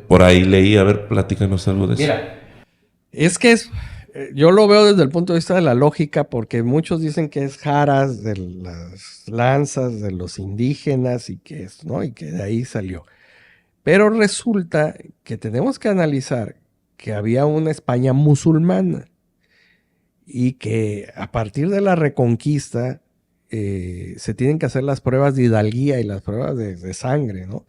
por ahí leí, a ver, platícanos algo de eso. Mira, es que yo lo veo desde el punto de vista de la lógica, porque muchos dicen que es jaras de las lanzas de los indígenas y que es, ¿no? Y que de ahí salió. Pero resulta que tenemos que analizar que había una España musulmana y que a partir de la Reconquista se tienen que hacer las pruebas de hidalguía y las pruebas de sangre, ¿no?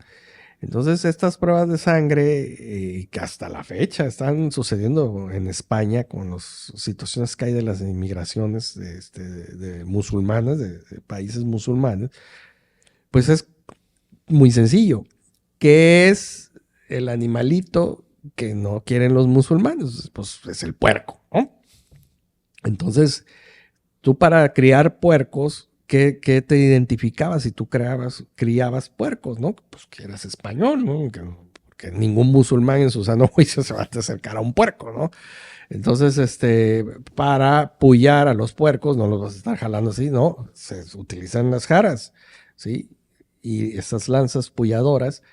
Entonces estas pruebas de sangre que hasta la fecha están sucediendo en España con las situaciones que hay de las inmigraciones de musulmanes, de países musulmanes, pues es muy sencillo. ¿Qué es el animalito que no quieren los musulmanes? Pues es el puerco, ¿no? Entonces, tú para criar puercos, ¿qué te identificabas si tú criabas puercos, ¿no? Pues que eras español, ¿no? Porque ningún musulmán en su sano juicio se va a acercar a un puerco, ¿no? Entonces, para pullar a los puercos, no los vas a estar jalando así, no, se utilizan las jaras, ¿sí? Y esas lanzas pulladoras,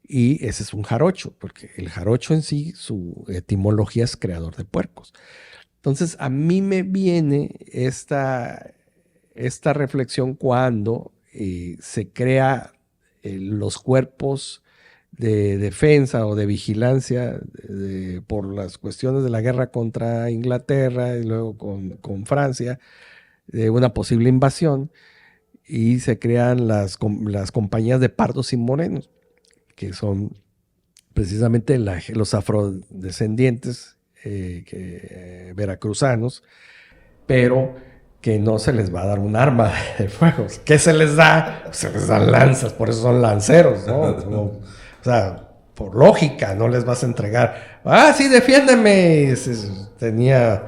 y ese es un jarocho, porque el jarocho en sí, su etimología es creador de puercos. Entonces, a mí me viene esta reflexión cuando se crea los cuerpos de defensa o de vigilancia por las cuestiones de la guerra contra Inglaterra y luego con Francia, de una posible invasión, y se crean las compañías de pardos y morenos, que son precisamente los afrodescendientes veracruzanos, pero que no se les va a dar un arma de fuego. ¿Qué se les da? Se les dan lanzas, por eso son lanceros, ¿no? O sea, por lógica, no les vas a entregar, sí, defiéndeme. Tenía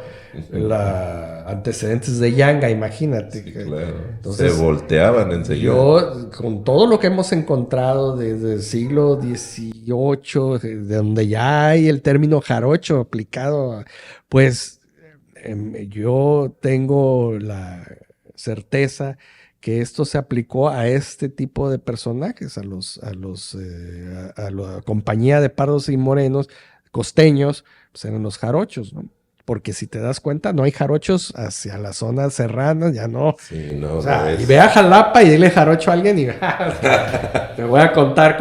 antecedentes de Yanga, imagínate. Sí, claro. Entonces, se volteaban enseguida. Yo, con todo lo que hemos encontrado desde el siglo XVIII, de donde ya hay el término jarocho aplicado, pues yo tengo la certeza que esto se aplicó a este tipo de personajes, a la compañía de pardos y morenos costeños, pues eran los jarochos, ¿no? Porque si te das cuenta, no hay jarochos hacia las zonas serranas, ya no. Sí, no, o sea, no es. y ve a Jalapa y dile jarocho a alguien y te voy a contar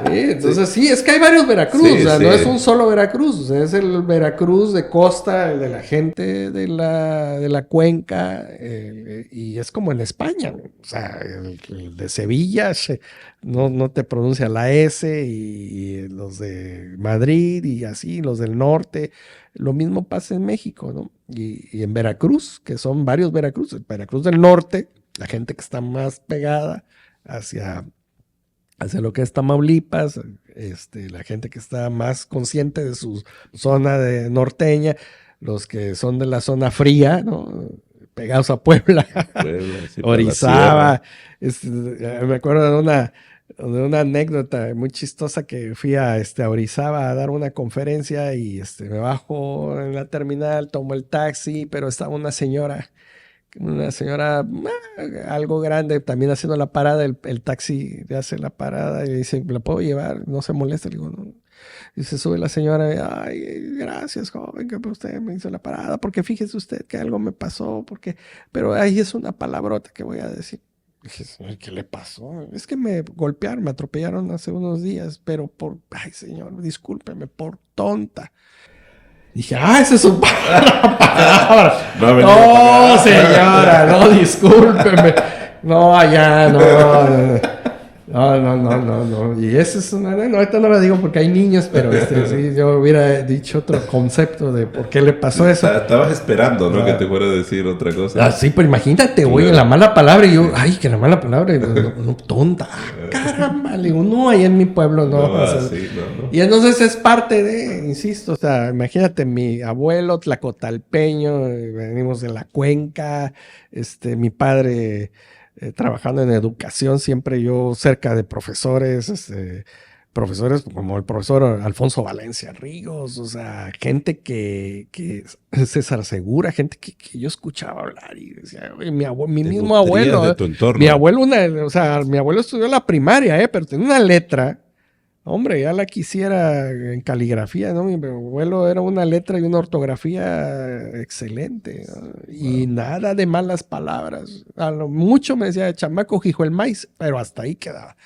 Entonces sí, es que hay varios Veracruz, Sí, o sea, sí. no es un solo Veracruz, o sea, es el Veracruz de costa, el de la gente de la cuenca, y es como en España, o sea, el de Sevilla no te pronuncia la S, y los de Madrid y así, los del norte, lo mismo pasa en México, ¿no? Y en Veracruz, que son varios Veracruz, el Veracruz del norte, la gente que está más pegada hacia lo que es Tamaulipas, la gente que está más consciente de su zona de norteña, los que son de la zona fría, ¿no? Pegados a Puebla, Puebla, sí, para la Orizaba. sierra. Me acuerdo de una anécdota muy chistosa que fui a Orizaba a dar una conferencia y me bajo en la terminal, tomo el taxi, pero estaba una señora algo grande también haciendo la parada, el taxi le hace la parada y le dice, ¿la puedo llevar? No se molesta, le digo, no. Y se sube la señora, ay, gracias, joven, que usted me hizo la parada, porque fíjese usted que algo me pasó, pero ahí es una palabrota que voy a decir. Dije, ¿qué le pasó? Es que me golpearon, me atropellaron hace unos días, pero ay, señor, discúlpeme, por tonta. Dije, esa es su palabra. No, señora, no, discúlpeme. No, allá, no. No. Y esa es una. No, ahorita no la digo porque hay niños, pero sí, yo hubiera dicho otro concepto de por qué le pasó eso. Estabas esperando, ¿no? Que te fuera a decir otra cosa. Sí, pero imagínate, güey, la mala palabra. Y yo, ay, que la mala palabra. Y no, tonta. Caramba, le digo, no, allá en mi pueblo no. No. Y entonces es parte de, insisto, o sea, imagínate, mi abuelo tlacotalpeño, venimos de la cuenca, mi padre trabajando en educación, siempre yo cerca de profesores, profesores como el profesor Alfonso Valencia Ríos, o sea, gente que César Segura, gente que yo escuchaba hablar y decía, mi mismo abuelo, de tu entorno. mi abuelo, mi abuelo estudió la primaria, pero tenía una letra. Hombre, ya la quisiera en caligrafía, ¿no? Mi abuelo era una letra y una ortografía excelente, ¿no? Y nada de malas palabras. A lo mucho me decía, chamaco, hijo el maíz, pero hasta ahí quedaba.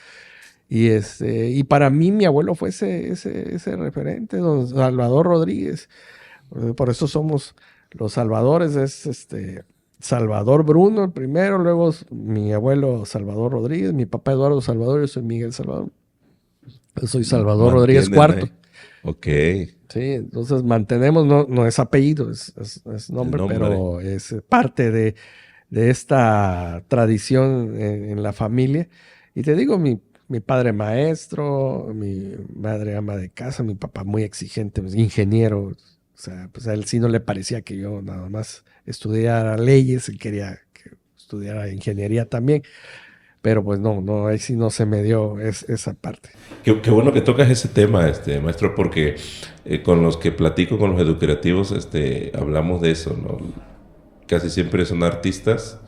Y para mí mi abuelo fue ese referente, don Salvador Rodríguez. Por eso somos los salvadores, es Salvador Bruno el primero, luego mi abuelo Salvador Rodríguez, mi papá Eduardo Salvador, yo soy Miguel Salvador. Yo soy Salvador Rodríguez IV. Ok. Sí, entonces mantenemos, no es apellido, es nombre, pero es parte de esta tradición en la familia. Y te digo, mi padre maestro, mi madre ama de casa, mi papá muy exigente, ingeniero. O sea, pues a él sí no le parecía que yo nada más estudiara leyes, él quería que estudiara ingeniería también. Pero pues no, ahí sí no se me dio esa parte. Qué bueno que tocas ese tema, maestro, porque con los que platico, con los educativos, hablamos de eso, ¿no? Casi siempre son artistas,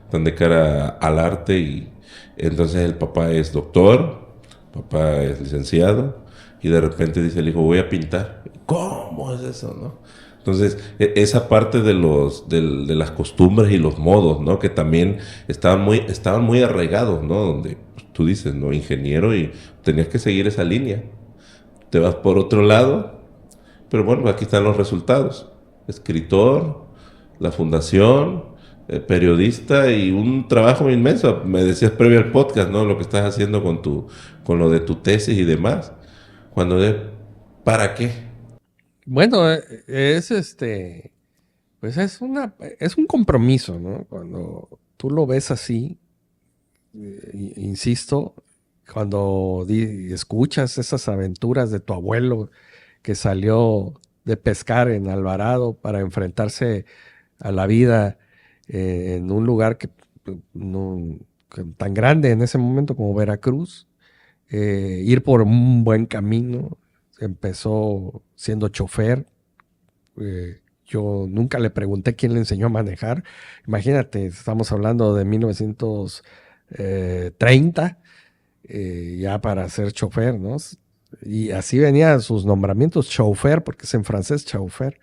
están de cara al arte y entonces el papá es doctor, papá es licenciado y de repente dice el hijo, voy a pintar. ¿Cómo es eso, no? Entonces, esa parte de las costumbres y los modos, ¿no? Que también estaban muy arraigados, ¿no? Donde tú dices, ¿no? Ingeniero y tenías que seguir esa línea. Te vas por otro lado, pero bueno, aquí están los resultados. Escritor, la fundación, periodista y un trabajo inmenso. Me decías previo al podcast, ¿no? Lo que estás haciendo con lo de tu tesis y demás. ¿Para qué? Bueno, pues es un compromiso, ¿no? Cuando tú lo ves así, insisto, cuando escuchas esas aventuras de tu abuelo que salió de pescar en Alvarado para enfrentarse a la vida en un lugar que tan grande en ese momento como Veracruz, ir por un buen camino. Empezó siendo chofer. Yo nunca le pregunté quién le enseñó a manejar. Imagínate, estamos hablando de 1930, ya para ser chofer, ¿no? Y así venían sus nombramientos, chauffeur, porque es en francés, chauffeur.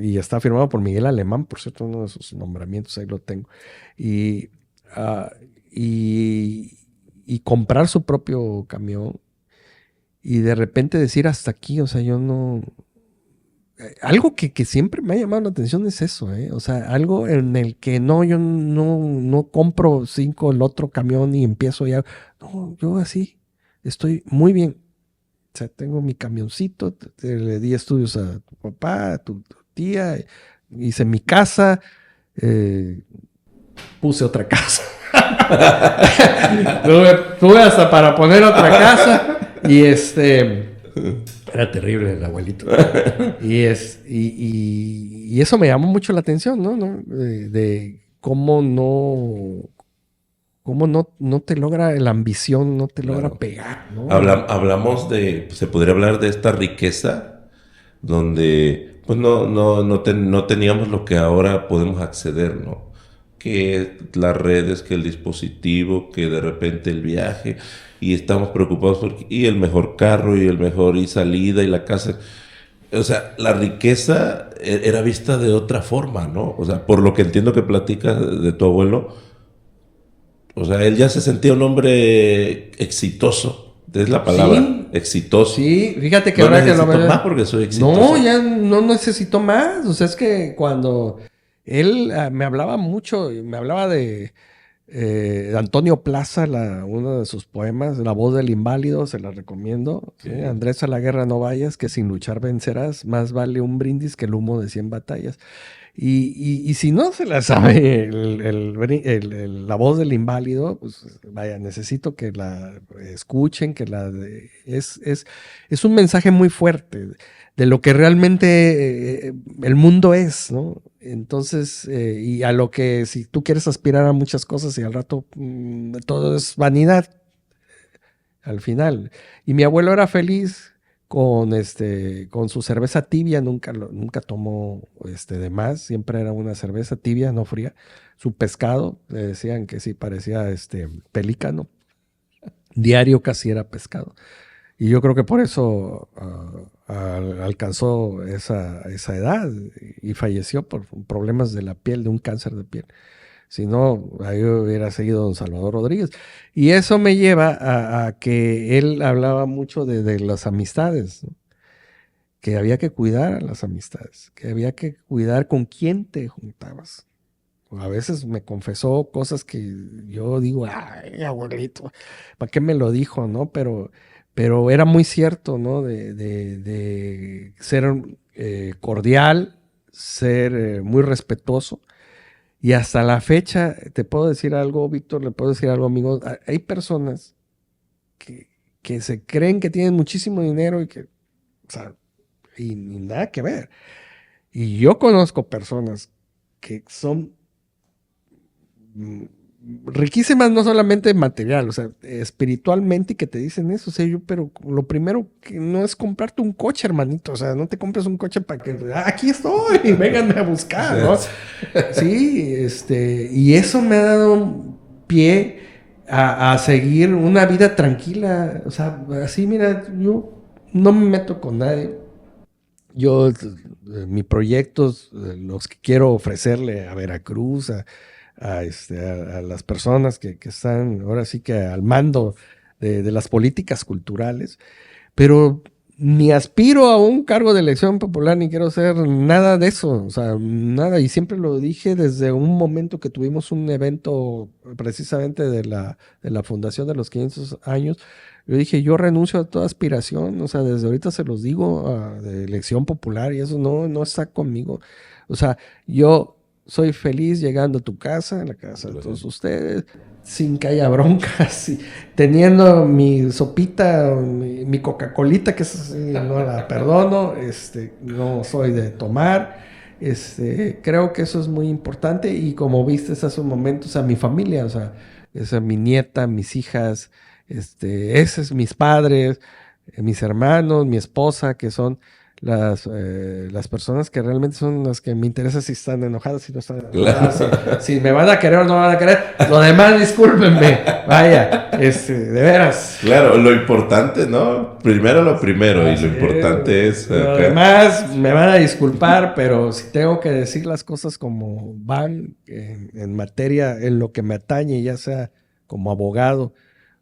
Y está firmado por Miguel Alemán, por cierto, uno de sus nombramientos, ahí lo tengo. Y y comprar su propio camión y de repente decir hasta aquí, o sea, yo no... Algo que siempre me ha llamado la atención es eso, ¿eh? O sea, algo en el que no, yo no compro 5 el otro camión y empiezo ya. No, yo así estoy muy bien. O sea, tengo mi camioncito, le di estudios a tu papá, a tu tía, hice mi casa, puse otra casa. tuve hasta para poner otra casa y era terrible el abuelito. Y eso me llamó mucho la atención, ¿no? De cómo no te logra la ambición, no te logra pegar, ¿no? Hablamos se podría hablar de esta riqueza donde pues no teníamos lo que ahora podemos acceder, ¿no? Que las redes, que el dispositivo, que de repente el viaje, y estamos preocupados y el mejor carro, y el mejor, y salida, y la casa. O sea, la riqueza era vista de otra forma, ¿no? O sea, por lo que entiendo que platicas de tu abuelo, o sea, él ya se sentía un hombre exitoso. Es la palabra, Sí, exitoso. sí, fíjate que No ahora que lo necesito veo. más porque soy exitoso. No, ya no necesito más. O sea, es que cuando él me hablaba mucho, me hablaba de Antonio Plaza, uno de sus poemas, La voz del inválido, se la recomiendo. ¿Sí? Andrés, a la guerra no vayas, que sin luchar vencerás, más vale un brindis que el humo de 100 batallas. Y si no se la sabe la voz del inválido, pues vaya, necesito que la escuchen, es un mensaje muy fuerte de lo que realmente el mundo es, ¿no? Entonces, y a lo que si tú quieres aspirar a muchas cosas y al rato todo es vanidad, al final. Y mi abuelo era feliz con su cerveza tibia, nunca tomó de más, siempre era una cerveza tibia, no fría. Su pescado, le decían que sí parecía pelícano, diario casi era pescado. Y yo creo que por eso alcanzó esa edad y falleció por problemas de la piel, de un cáncer de piel. Si no, ahí hubiera seguido don Salvador Rodríguez. Y eso me lleva a que él hablaba mucho de las amistades, ¿no? Que había que cuidar a las amistades, que había que cuidar con quién te juntabas. A veces me confesó cosas que yo digo, ay, abuelito, ¿para qué me lo dijo, no? Pero era muy cierto, ¿no? De ser cordial, ser muy respetuoso. Y hasta la fecha, te puedo decir algo, Víctor, le puedo decir algo, amigo. Hay personas que se creen que tienen muchísimo dinero o sea, y nada que ver. Y yo conozco personas que son riquísimas no solamente en material, o sea, espiritualmente y que te dicen eso, o sea, pero lo primero que no es comprarte un coche, hermanito, o sea, no te compres un coche para que, aquí estoy, vénganme a buscar, ¿no? Sí, y eso me ha dado pie a seguir una vida tranquila, o sea, así, mira, yo no me meto con nadie. Yo, mis proyectos, los que quiero ofrecerle a Veracruz, a las personas que están ahora sí que al mando de las políticas culturales, pero ni aspiro a un cargo de elección popular, ni quiero ser nada de eso, o sea, nada, y siempre lo dije desde un momento que tuvimos un evento precisamente de la fundación de los 500 años. Yo dije, yo renuncio a toda aspiración, o sea, desde ahorita se los digo, de elección popular, y eso no está conmigo. O sea, yo soy feliz llegando a tu casa, a la casa de todos ustedes, sin que haya broncas, teniendo mi sopita, mi Coca-Colita, que no la perdono, no soy de tomar. Creo que eso es muy importante y como viste hace un momento, o sea, mi familia, o sea, esa mi nieta, mis hijas, esos mis padres, mis hermanos, mi esposa, que son las personas que realmente son las que me interesa si están enojadas, si no están enojadas, Claro. si me van a querer o no me van a querer. Lo demás, discúlpenme. Vaya, de veras. Claro, lo importante, ¿no? Primero lo primero, y lo importante es... Lo demás, me van a disculpar, pero si tengo que decir las cosas como van en materia, en lo que me atañe, ya sea como abogado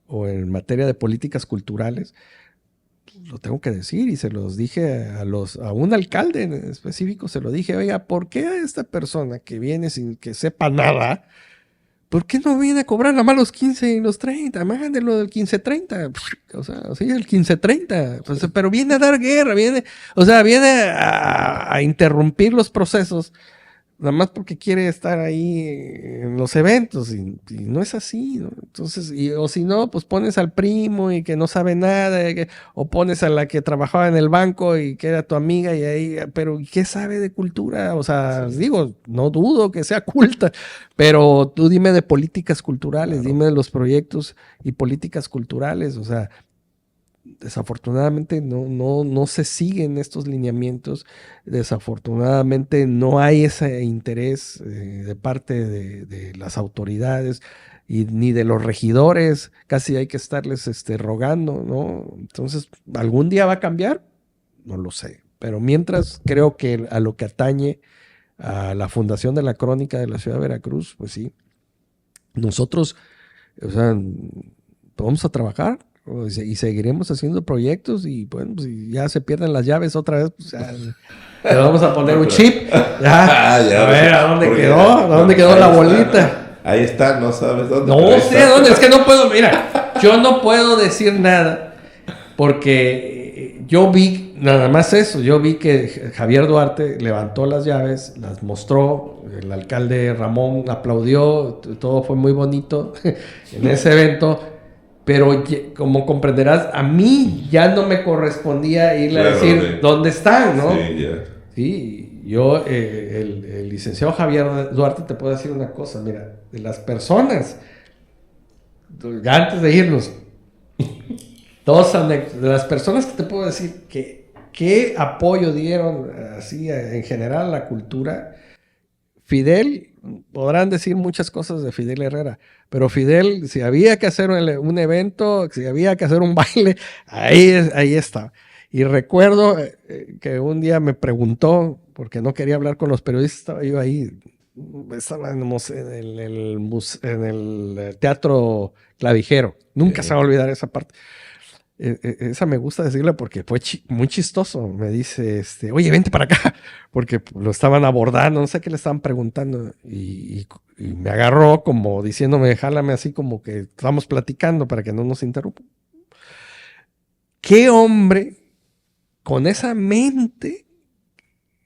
o en materia de políticas culturales, lo tengo que decir, y se los dije a un alcalde en específico, se lo dije: oiga, ¿por qué a esta persona que viene sin que sepa nada, por qué no viene a cobrar nada más los 15 y los 30? Mándelo del 15-30. O sea, sí, el 15-30. Pues, pero viene a dar guerra, viene a interrumpir los procesos, nada más porque quiere estar ahí en los eventos, y no es así, ¿no? Entonces, o si no, pues pones al primo y que no sabe nada, o pones a la que trabajaba en el banco y que era tu amiga, y ahí, pero ¿qué sabe de cultura? O sea, sí, digo, no dudo que sea culta, pero tú dime de políticas culturales, claro, dime de los proyectos y políticas culturales. O sea, desafortunadamente no se siguen estos lineamientos, desafortunadamente no hay ese interés de parte de las autoridades ni de los regidores, casi hay que estarles rogando, ¿no? Entonces, ¿algún día va a cambiar? No lo sé, pero mientras creo que a lo que atañe a la Fundación de la Crónica de la Ciudad de Veracruz, pues sí, nosotros, o sea, vamos a trabajar y seguiremos haciendo proyectos, y bueno, pues si ya se pierden las llaves otra vez, pues ya le vamos a poner un chip. Ya, a ver, ¿a dónde quedó? ¿A dónde quedó la bolita? Ahí está, no sabes dónde. No sé dónde, es que no puedo, mira, yo no puedo decir nada, porque yo vi nada más eso, yo vi que Javier Duarte levantó las llaves, las mostró, el alcalde Ramón aplaudió, todo fue muy bonito en ese evento. Pero como comprenderás, a mí ya no me correspondía irle a decir dónde están, ¿no? Sí, ya. Sí, yo, el licenciado Javier Duarte, te puedo decir una cosa, mira, de las personas, antes de irnos, de las personas que te puedo decir que qué apoyo dieron así en general a la cultura. Fidel, podrán decir muchas cosas de Fidel Herrera, pero Fidel, si había que hacer un evento, si había que hacer un baile, ahí está. Y recuerdo que un día me preguntó, porque no quería hablar con los periodistas, estaba yo ahí, estábamos en el Teatro Clavijero, nunca se va a olvidar esa parte. Esa me gusta decirla porque fue muy chistoso. Me dice, oye, vente para acá, porque lo estaban abordando, no sé qué le estaban preguntando, y me agarró como diciéndome, jálame así como que estamos platicando para que no nos interrumpan. ¿Qué hombre con esa mente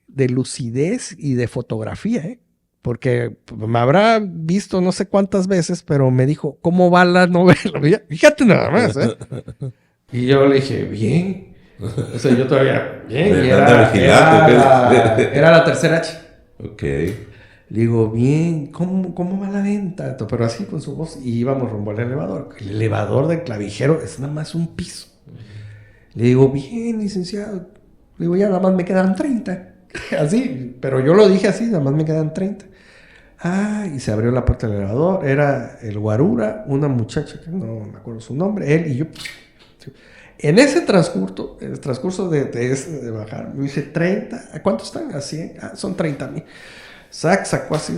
de lucidez y de fotografía, porque me habrá visto no sé cuántas veces, pero me dijo, ¿cómo va la novela? Fíjate nada más, Y yo le dije, bien. O sea, yo todavía, bien. Y era la tercera H. Ok. Le digo, bien, ¿cómo va la venta? Pero así con su voz. Y íbamos rumbo al elevador. El elevador del Clavijero es nada más un piso. Le digo, bien, licenciado. Le digo, ya nada más me quedan 30. Así, pero yo lo dije así, nada más me quedan 30. Y se abrió la puerta del elevador. Era el guarura, una muchacha que no me acuerdo su nombre, él y yo. En ese transcurso, de bajar, me dice 30. ¿A cuánto están? ¿A 100? Son 30,000. Sacó así.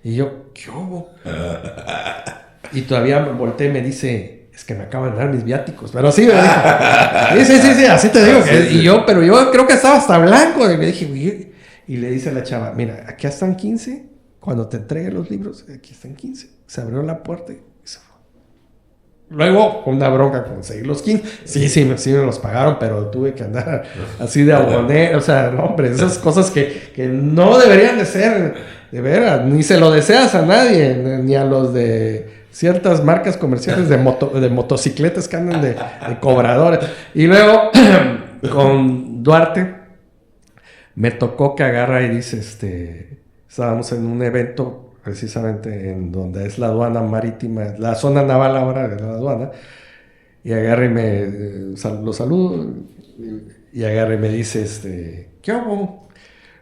Y yo, ¿qué hubo? Y todavía me volteé y me dice, es que me acaban de dar mis viáticos. Pero sí, me dijo. Sí, así te digo. Sí. Pero yo creo que estaba hasta blanco. Y me dije, y le dice a la chava, mira, aquí están 15. Cuando te entregue los libros, aquí están 15. Se abrió la puerta y se fue. Luego, una bronca conseguir los 15. Sí, me los pagaron, pero tuve que andar así de abonero. O sea, no, hombre, esas cosas que no deberían de ser, de veras. Ni se lo deseas a nadie, ni a los de ciertas marcas comerciales de motocicletas que andan de cobradores. Y luego, con Duarte, me tocó que agarra y dice, estábamos en un evento precisamente en donde es la aduana marítima, la zona naval ahora de la aduana, y agarra y lo saludo, y agarra y me dice, ¿qué hago?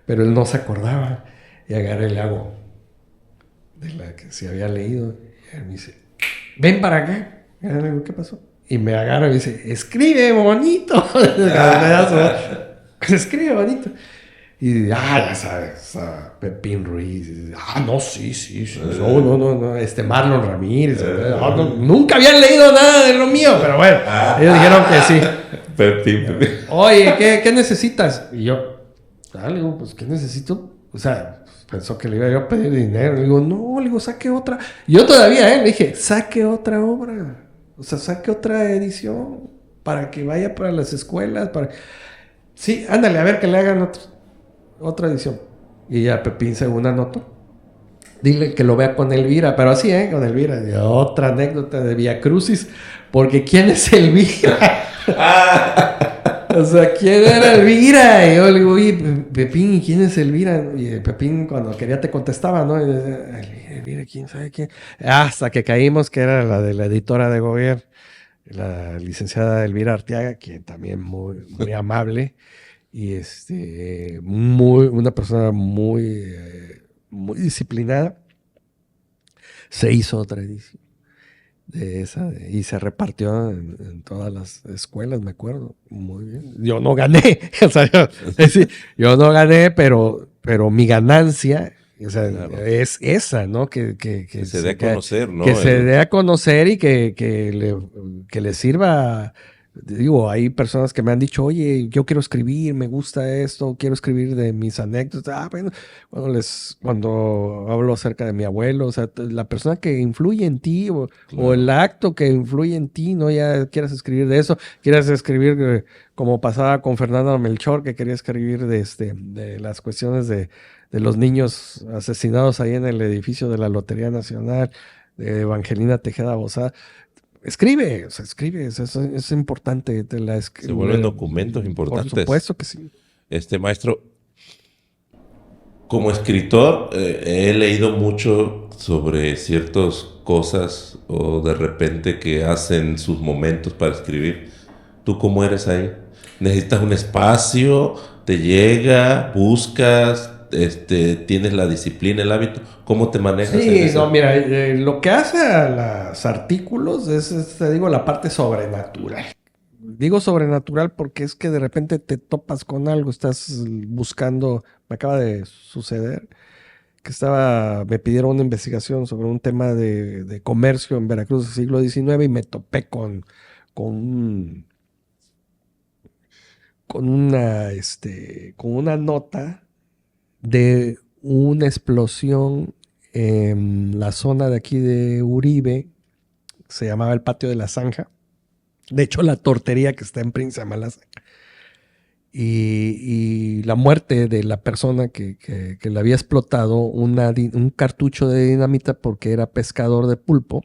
Pero él no se acordaba, y agarra y le hago de la que se había leído, y él me dice, ven para acá. Y le digo, ¿qué pasó? Y me agarra y me dice, escribe bonito. Escribe bonito. Y, ya sabes, Pepín Ruiz. No, sí. No, Marlon Ramírez. Nunca habían leído nada de lo mío, pero bueno, ellos dijeron que sí. Pepín. Oye, ¿qué necesitas? Y yo, le digo, pues, ¿qué necesito? O sea, pensó que le iba yo a pedir dinero. Le digo, no, saque otra. Yo todavía, le dije, saque otra obra. O sea, saque otra edición para que vaya para las escuelas. Sí, ándale, a ver que le hagan otra edición. Y ya Pepín según anotó. Dile que lo vea con Elvira, pero así, con Elvira. Y otra anécdota de Via Crucis, porque ¿quién es Elvira? O sea, ¿quién era Elvira? Y yo le digo, oye, Pepín, ¿quién es Elvira? Y Pepín cuando quería te contestaba, ¿no? Y decía, Elvira, ¿quién sabe quién? Hasta que caímos que era la de la editora de gobierno, la licenciada Elvira Arteaga, que también muy, muy amable y una persona muy, muy disciplinada. Se hizo otra edición de esa y se repartió en todas las escuelas, me acuerdo. Muy bien. Yo no gané, o sea, yo no gané, pero mi ganancia, o sea, claro, es esa, ¿no? Que se dé a conocer, ¿no? Que se dé a conocer y que le sirva. Digo, hay personas que me han dicho, oye, yo quiero escribir, me gusta esto, quiero escribir de mis anécdotas. Bueno, cuando hablo acerca de mi abuelo, o sea, la persona que influye en ti claro, o el acto que influye en ti, no ya quieras escribir de eso, quieras escribir como pasaba con Fernando Melchor, que quería escribir de las cuestiones de los niños asesinados ahí en el edificio de la Lotería Nacional, de Evangelina Tejeda Bozá. Escribe, es importante. Se vuelven documentos importantes. Por supuesto que sí. Maestro, como escritor he leído mucho sobre ciertas cosas o de repente que hacen sus momentos para escribir. ¿Tú cómo eres ahí? ¿Necesitas un espacio? ¿Te llega? ¿Buscas? ¿Tienes la disciplina, el hábito? ¿Cómo te manejas? Sí, no, mira, lo que hace a los artículos es, te digo, la parte sobrenatural. Digo sobrenatural porque es que de repente te topas con algo, estás buscando, me acaba de suceder, que me pidieron una investigación sobre un tema de comercio en Veracruz del siglo XIX y me topé con una nota de una explosión en la zona de aquí de Uribe, se llamaba el Patio de la Zanja. De hecho, la tortería que está en Prince se llama La Zanja. Y la muerte de la persona que le había explotado un cartucho de dinamita porque era pescador de pulpo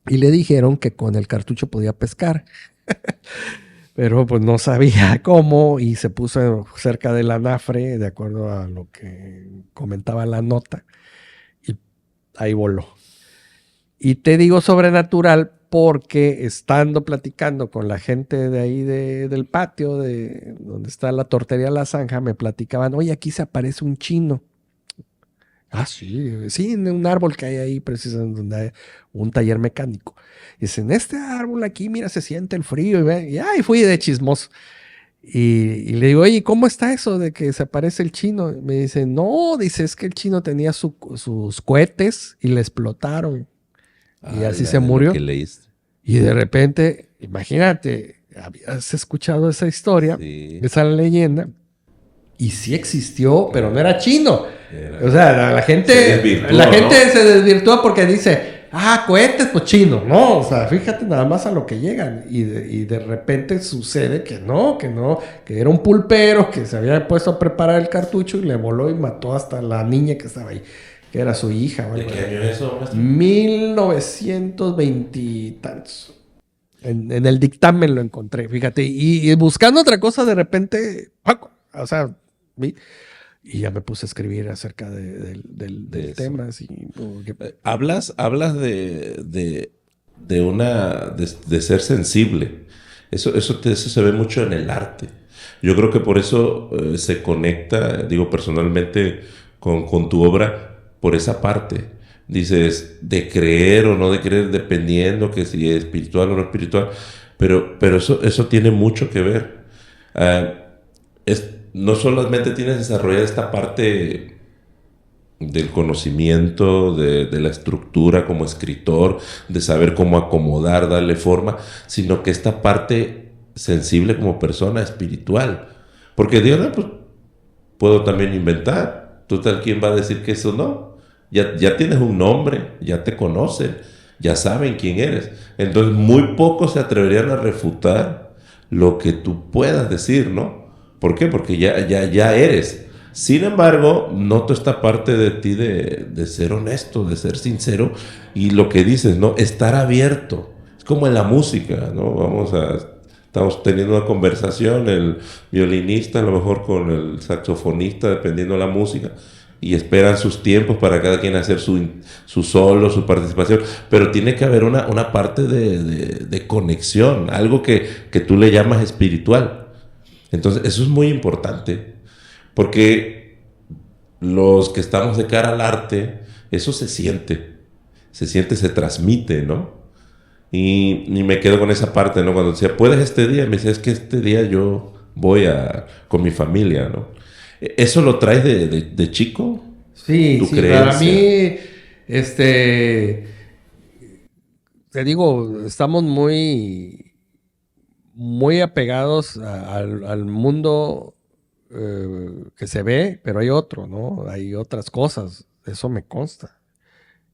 y le dijeron que con el cartucho podía pescar. Pero pues no sabía cómo y se puso cerca del anafre, de acuerdo a lo que comentaba la nota, y ahí voló. Y te digo sobrenatural porque estando platicando con la gente de ahí del patio, de donde está la tortería La Zanja, me platicaban, oye, aquí se aparece un chino. Sí, en un árbol que hay ahí, precisamente donde hay un taller mecánico. Dicen, este árbol aquí, mira, se siente el frío. Y fui de chismoso. Y le digo, oye, ¿cómo está eso de que se aparece el chino? Y me dice, no, es que el chino tenía sus cohetes y le explotaron. Y así se murió. Y de repente, imagínate, habías escuchado esa historia, esa leyenda. Y sí existió, pero no era chino. O sea, la gente se desvirtúa porque dice, cohetes, pues chino. No, o sea, fíjate nada más a lo que llegan. Y de repente sucede que era un pulpero que se había puesto a preparar el cartucho y le voló y mató hasta la niña que estaba ahí, que era su hija. ¿De qué año es eso? 1920 y tantos. En el dictamen lo encontré, fíjate. Y buscando otra cosa, de repente, o sea, y ya me puse a escribir acerca del tema. Así, hablas de ser sensible. Eso se ve mucho en el arte. Yo creo que por eso se conecta, digo personalmente, con tu obra por esa parte. Dices, de creer o no de creer, dependiendo que si es espiritual o no espiritual. Pero eso tiene mucho que ver. no solamente tienes desarrollada esta parte del conocimiento, de la estructura como escritor, de saber cómo acomodar, darle forma, sino que esta parte sensible como persona espiritual. Porque Dios, no, pues puedo también inventar. Total, ¿quién va a decir que eso no? Ya tienes un nombre, ya te conocen, ya saben quién eres. Entonces, muy pocos se atreverían a refutar lo que tú puedas decir, ¿no? ¿Por qué? Porque ya eres. Sin embargo, noto esta parte de ti de ser honesto, de ser sincero y lo que dices, ¿no? Estar abierto. Es como en la música, ¿no? Estamos teniendo una conversación, el violinista a lo mejor con el saxofonista, dependiendo de la música, y esperan sus tiempos para cada quien hacer su solo, su participación, pero tiene que haber una parte de conexión, algo que tú le llamas espiritual. Entonces, eso es muy importante, porque los que estamos de cara al arte, eso se siente, se transmite, ¿no? Y me quedo con esa parte, ¿no? Cuando decía, ¿puedes este día? Me decía, es que este día yo voy con mi familia, ¿no? ¿Eso lo traes de chico? Sí, ¿Tu sí, para creencia? mí, te digo, estamos muy apegados al mundo que se ve, pero hay otro, ¿no? Hay otras cosas, eso me consta.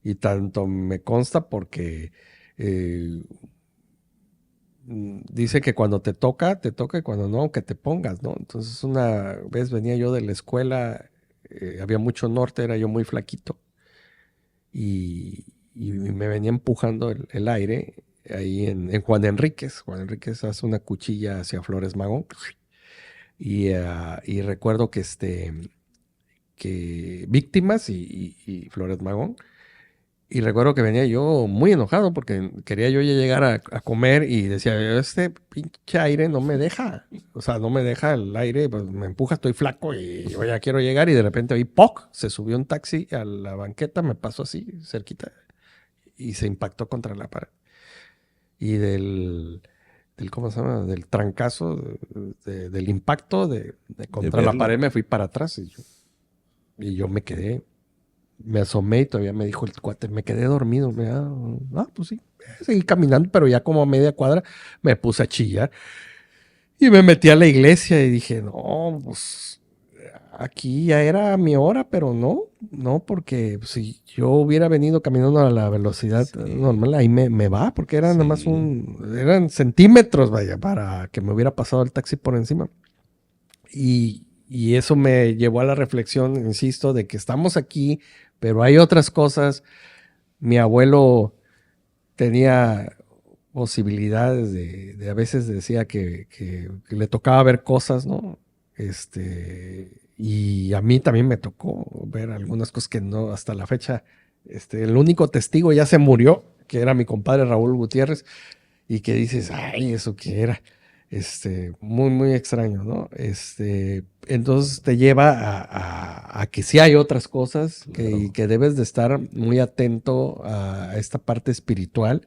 Y tanto me consta porque eh, dice que cuando te toca y cuando no, que te pongas, ¿no? Entonces una vez venía yo de la escuela, había mucho norte, era yo muy flaquito y me venía empujando el aire ahí en Juan Enríquez. Juan Enríquez hace una cuchilla hacia Flores Magón y recuerdo que Víctimas y Flores Magón. Y recuerdo que venía yo muy enojado porque quería yo ya llegar a comer y decía, este pinche aire no me deja. O sea, no me deja el aire, pues me empuja, estoy flaco y yo ya quiero llegar. Y de repente oí ¡poc! Se subió un taxi a la banqueta, me pasó así, cerquita, y se impactó contra la pared. Y ¿cómo se llama? Del trancazo, del impacto De contra la pared verlo. me fui para atrás y yo me quedé. Me asomé y todavía me dijo el cuate, me quedé dormido. Pues sí, seguí caminando, pero ya como a media cuadra me puse a chillar y me metí a la iglesia y dije, no, pues aquí ya era mi hora, pero no, porque si yo hubiera venido caminando a la velocidad Sí, normal, ahí me va, porque era nada más sí, eran centímetros, vaya, para que me hubiera pasado el taxi por encima. Y eso me llevó a la reflexión, insisto, de que estamos aquí, pero hay otras cosas. Mi abuelo tenía posibilidades a veces decía que le tocaba ver cosas, ¿no? Y a mí también me tocó ver algunas cosas que no, hasta la fecha, el único testigo ya se murió, que era mi compadre Raúl Gutiérrez, y que dices, ay, ¿eso qué era? Muy, muy extraño, ¿no? Entonces te lleva a que sí hay otras cosas y claro. que debes de estar muy atento a esta parte espiritual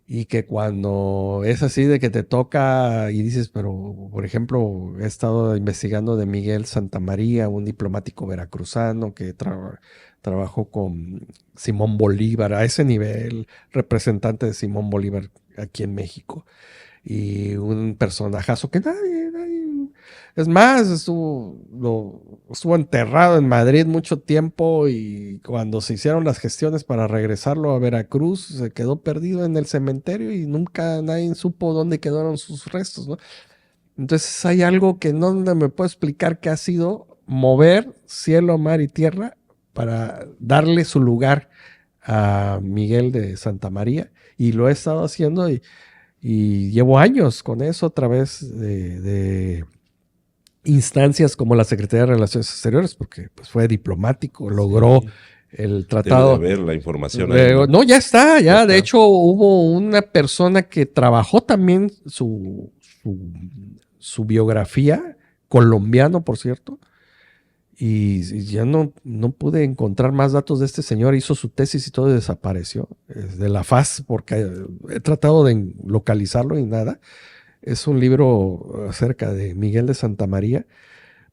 y que cuando es así de que te toca y dices, pero por ejemplo, he estado investigando de Miguel Santamaría, un diplomático veracruzano que trabajó con Simón Bolívar, a ese nivel, representante de Simón Bolívar aquí en México y un personajazo que nadie. Es más, estuvo enterrado en Madrid mucho tiempo y cuando se hicieron las gestiones para regresarlo a Veracruz, se quedó perdido en el cementerio y nunca nadie supo dónde quedaron sus restos, ¿no? Entonces hay algo que no me puedo explicar que ha sido mover cielo, mar y tierra para darle su lugar a Miguel de Santa María y lo he estado haciendo y llevo años con eso a través de instancias como la Secretaría de Relaciones Exteriores, porque pues, fue diplomático, logró Sí. el Debe de tratado. haber la información ahí, ¿no? No, ya está, Ya ya. De está. hecho, hubo una persona que trabajó también su biografía, colombiano, por cierto, y ya no pude encontrar más datos de este señor. Hizo su tesis y todo y desapareció de la faz, porque he tratado de localizarlo y nada. Es un libro acerca de Miguel de Santa María,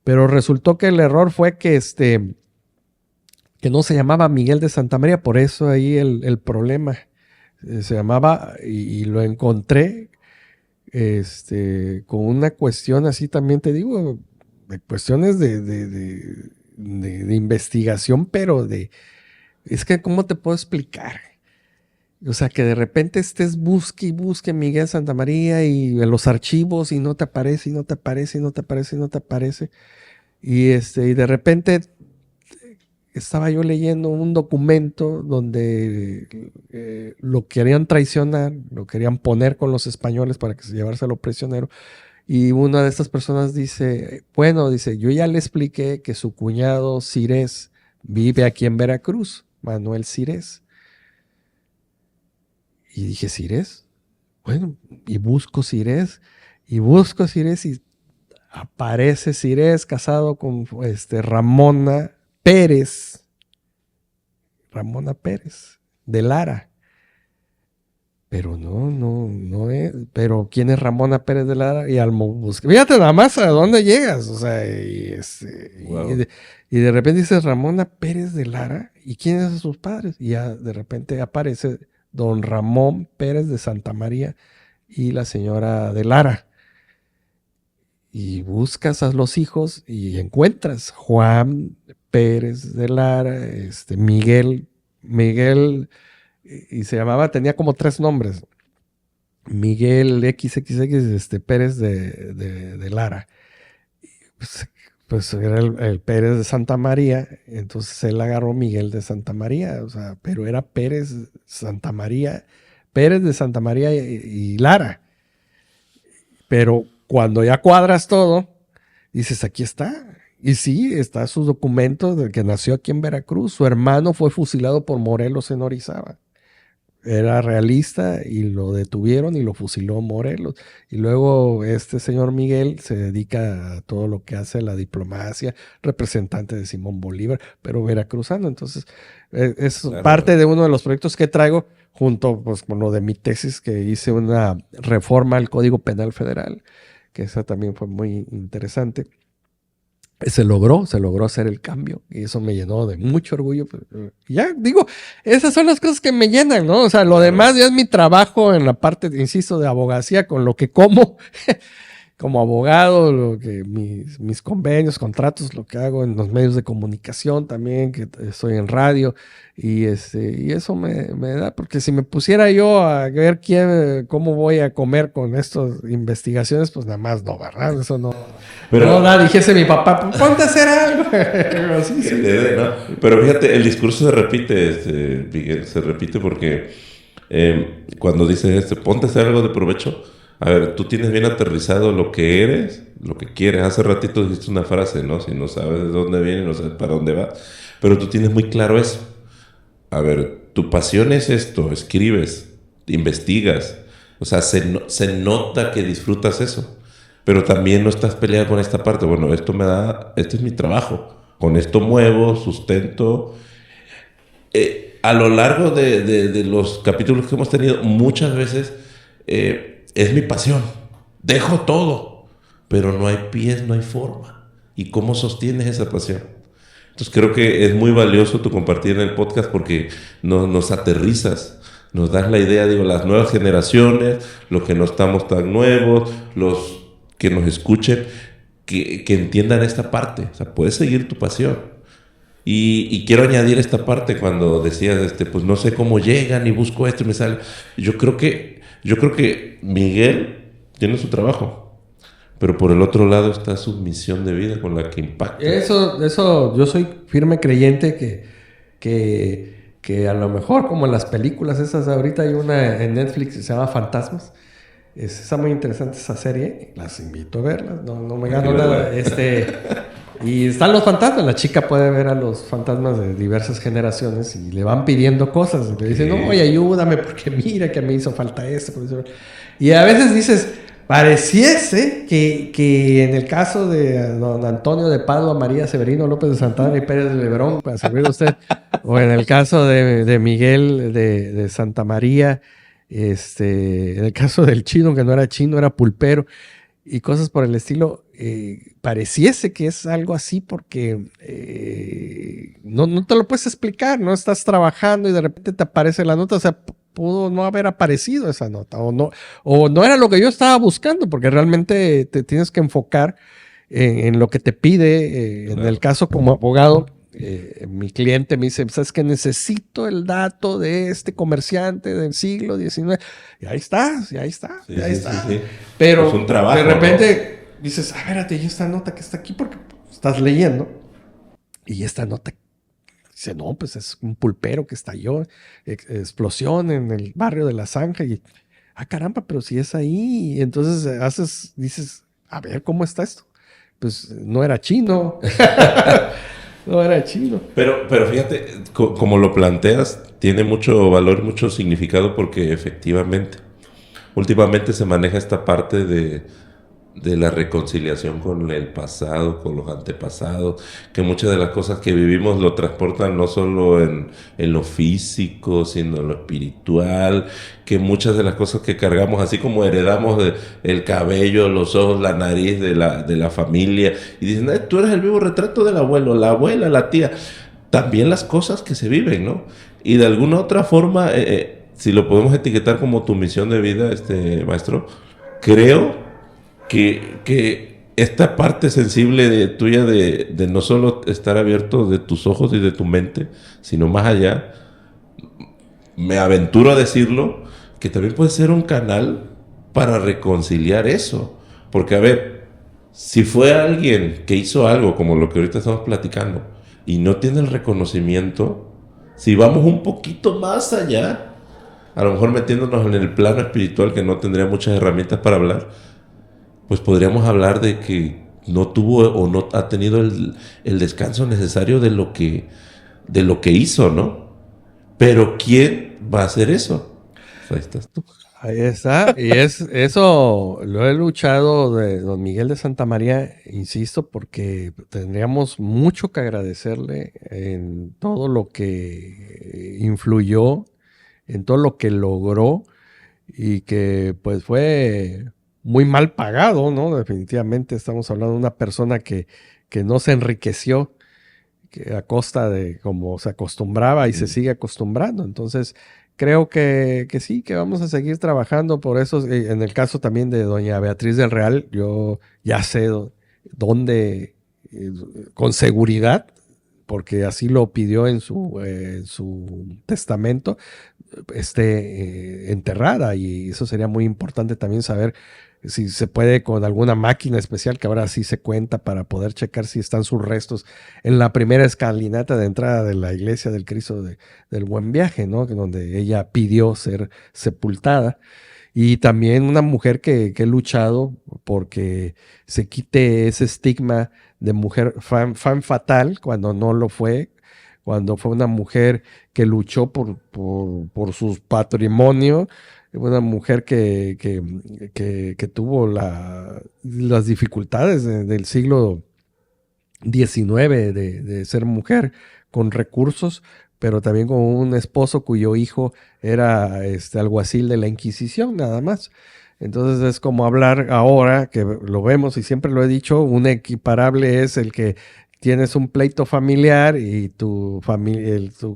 Pero resultó que el error fue que que no se llamaba Miguel de Santa María, por eso ahí el problema. Se llamaba, y lo encontré, con una cuestión así también te digo, de cuestiones de investigación, pero es que ¿cómo te puedo explicar? O sea, que de repente estés busque y busque Miguel Santa María y en los archivos y no te aparece, y no te aparece, y no te aparece, y no te aparece. Y de repente estaba yo leyendo un documento donde lo querían traicionar, lo querían poner con los españoles para que se llevárselo prisionero. Y una de estas personas dice, bueno, dice, yo ya le expliqué que su cuñado Cires vive aquí en Veracruz, Manuel Cires. Y dije, ¿Cires? Bueno, y busco Cires y aparece Cires casado con Ramona Pérez de Lara. Pero no es. Pero ¿quién es Ramona Pérez de Lara? Y al buscar, fíjate nada más a dónde llegas. O sea, Wow. y de repente dices Ramona Pérez de Lara. ¿Y quiénes son sus padres? Y ya de repente aparece don Ramón Pérez de Santa María y la señora de Lara. Y buscas a los hijos y encuentras Juan Pérez de Lara, Miguel, y se llamaba, tenía como 3 nombres. Miguel XXX Pérez de Lara. Pues era el Pérez de Santa María, entonces él agarró Miguel de Santa María, o sea, pero era Pérez de Santa María y Lara. Pero cuando ya cuadras todo, dices, aquí está. Y sí, está sus documentos de que nació aquí en Veracruz. Su hermano fue fusilado por Morelos en Orizaba. Era realista y lo detuvieron y lo fusiló Morelos. Y luego este señor Miguel se dedica a todo lo que hace la diplomacia, representante de Simón Bolívar, pero veracruzano. Entonces, es Claro. parte de uno de los proyectos que traigo junto pues, con lo de mi tesis, que hice una reforma al Código Penal Federal, que esa también fue muy interesante. Se logró hacer el cambio y eso me llenó de mucho orgullo. Ya digo, esas son las cosas que me llenan, ¿no? O sea, lo demás ya es mi trabajo en la parte, insisto, de abogacía, con lo que como como abogado, lo que mis convenios, contratos, lo que hago en los medios de comunicación también, que estoy en radio, y eso me da, porque si me pusiera yo a ver cómo voy a comer con estas investigaciones, pues nada más no, ¿verdad? Eso no. Pero, no da, dijese mi papá, pues ponte a hacer algo. Sí, sí. ¿no? Pero fíjate, el discurso se repite, Miguel, se repite porque cuando dices ponte a hacer algo de provecho. A ver, tú tienes bien aterrizado lo que eres, lo que quieres. Hace ratito dijiste una frase, ¿no? Si no sabes de dónde viene, no sabes para dónde va. Pero tú tienes muy claro eso. A ver, tu pasión es esto, escribes, investigas. O sea, se nota que disfrutas eso. Pero también no estás peleado con esta parte. Bueno, este es mi trabajo. Con esto muevo, sustento. A lo largo de los capítulos que hemos tenido, muchas veces es mi pasión. Dejo todo, pero no hay pies, no hay forma. ¿Y cómo sostienes esa pasión? Entonces creo que es muy valioso tu compartir en el podcast porque nos aterrizas, nos das la idea, digo, las nuevas generaciones, los que no estamos tan nuevos, los que nos escuchen, que entiendan esta parte. O sea, puedes seguir tu pasión. Y quiero añadir esta parte cuando decías, pues no sé cómo llegan y busco esto y me sale. Yo creo que Miguel tiene su trabajo, pero por el otro lado está su misión de vida con la que impacta. Eso, yo soy firme creyente que a lo mejor como en las películas esas, ahorita hay una en Netflix que se llama Fantasmas. Está muy interesante esa serie, las invito a verla, no me gano nada. Y están los fantasmas, la chica puede ver a los fantasmas de diversas generaciones y le van pidiendo cosas. Le dicen, no, oye, ayúdame porque mira que me hizo falta esto. Y a veces dices, pareciese que en el caso de don Antonio de Padua, María Severino López de Santana y Pérez de Lebrón, para servirle a usted, o en el caso de Miguel de Santa María, en el caso del chino, que no era chino, era pulpero. y cosas por el estilo, pareciese que es algo así porque no te lo puedes explicar, ¿no? Estás trabajando y de repente te aparece la nota, o sea, pudo no haber aparecido esa nota o no era lo que yo estaba buscando, porque realmente te tienes que enfocar en lo que te pide. Claro. En el caso como abogado, mi cliente me dice, ¿sabes qué? Necesito el dato de este comerciante del siglo XIX. Y ahí está, Sí, ahí sí, está. sí, sí. Pero Es un trabajo, de repente ¿no? dices, espérate, ¿y esta nota que está aquí? Porque estás leyendo y esta nota dice, no, pues es un pulpero que estalló, explosión en el barrio de La Zanja y, caramba, pero si es ahí. Y entonces dices, a ver, ¿cómo está esto? Pues no era chino. No era chino. Pero fíjate, como lo planteas, tiene mucho valor, mucho significado porque efectivamente, últimamente se maneja esta parte de la reconciliación con el pasado, con los antepasados, que muchas de las cosas que vivimos lo transportan no solo en lo físico, sino en lo espiritual, que muchas de las cosas que cargamos, así como heredamos el cabello, los ojos, la nariz de la familia, y dicen, tú eres el vivo retrato del abuelo, la abuela, la tía, también las cosas que se viven, ¿no? Y de alguna otra forma, si lo podemos etiquetar como tu misión de vida, maestro, creo que esta parte sensible tuya de no solo estar abierto de tus ojos y de tu mente, sino más allá, me aventuro a decirlo, que también puede ser un canal para reconciliar eso. Porque, a ver, si fue alguien que hizo algo como lo que ahorita estamos platicando y no tiene el reconocimiento, si vamos un poquito más allá, a lo mejor metiéndonos en el plano espiritual que no tendría muchas herramientas para hablar, pues podríamos hablar de que no tuvo o no ha tenido el descanso necesario de lo que hizo, ¿no? Pero ¿quién va a hacer eso? Ahí estás tú. Ahí está. Y eso lo he luchado de don Miguel de Santa María, insisto, porque tendríamos mucho que agradecerle en todo lo que influyó, en todo lo que logró y que pues fue muy mal pagado, ¿no? Definitivamente estamos hablando de una persona que no se enriqueció que a costa de como se acostumbraba y se sigue acostumbrando. Entonces, creo que sí, que vamos a seguir trabajando por eso. En el caso también de doña Beatriz del Real, yo ya sé dónde, con seguridad, porque así lo pidió en su testamento, esté enterrada y eso sería muy importante también saber si se puede con alguna máquina especial que ahora sí se cuenta para poder checar si están sus restos en la primera escalinata de entrada de la iglesia del Cristo del Buen Viaje, ¿no? Donde ella pidió ser sepultada. Y también una mujer que he luchado porque se quite ese estigma de mujer fan fatal cuando no lo fue, cuando fue una mujer que luchó por su patrimonio, una mujer que tuvo las dificultades del siglo XIX de ser mujer con recursos, pero también con un esposo cuyo hijo era alguacil de la Inquisición, nada más. Entonces es como hablar ahora, que lo vemos y siempre lo he dicho, un equiparable es el que tienes un pleito familiar y tu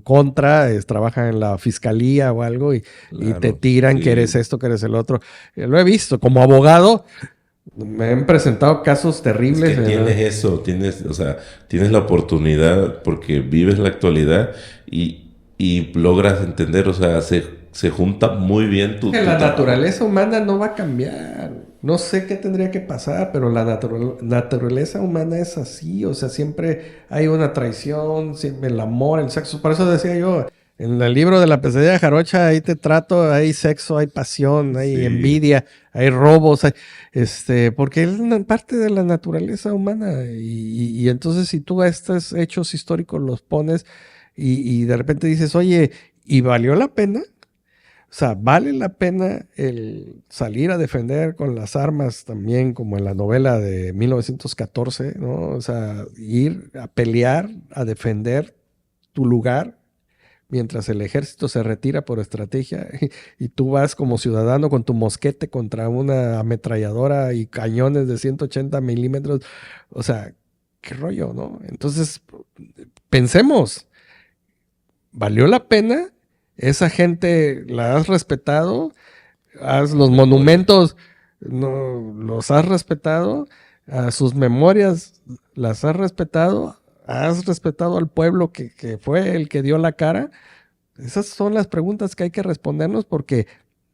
contra trabaja en la fiscalía o algo y te Claro, tiran que eres sí. esto, que eres el otro. Lo he visto como abogado, me han presentado casos Es que terribles. tienes eso, o sea, tienes la oportunidad porque vives la actualidad y logras entender, o sea, se junta muy bien Que la trabajo. naturaleza humana no va a cambiar. No sé qué tendría que pasar, pero la naturaleza humana es así. O sea, siempre hay una traición, siempre el amor, el sexo. Por eso decía yo, en el libro de la pesadilla de Jarocha, ahí te trato, hay sexo, hay pasión, hay Sí, envidia, hay robos, porque es parte de la naturaleza humana. Y entonces si tú a estos hechos históricos los pones y de repente dices, oye, ¿y valió la pena? O sea, vale la pena el salir a defender con las armas también, como en la novela de 1914, ¿no? O sea, ir a pelear, a defender tu lugar mientras el ejército se retira por estrategia y tú vas como ciudadano con tu mosquete contra una ametralladora y cañones de 180 milímetros. O sea, qué rollo, ¿no? Entonces, pensemos, ¿valió la pena? ¿Esa gente la has respetado? Los monumentos, no, los has respetado, a sus memorias las has respetado, has respetado al pueblo que fue el que dio la cara. Esas son las preguntas que hay que respondernos, porque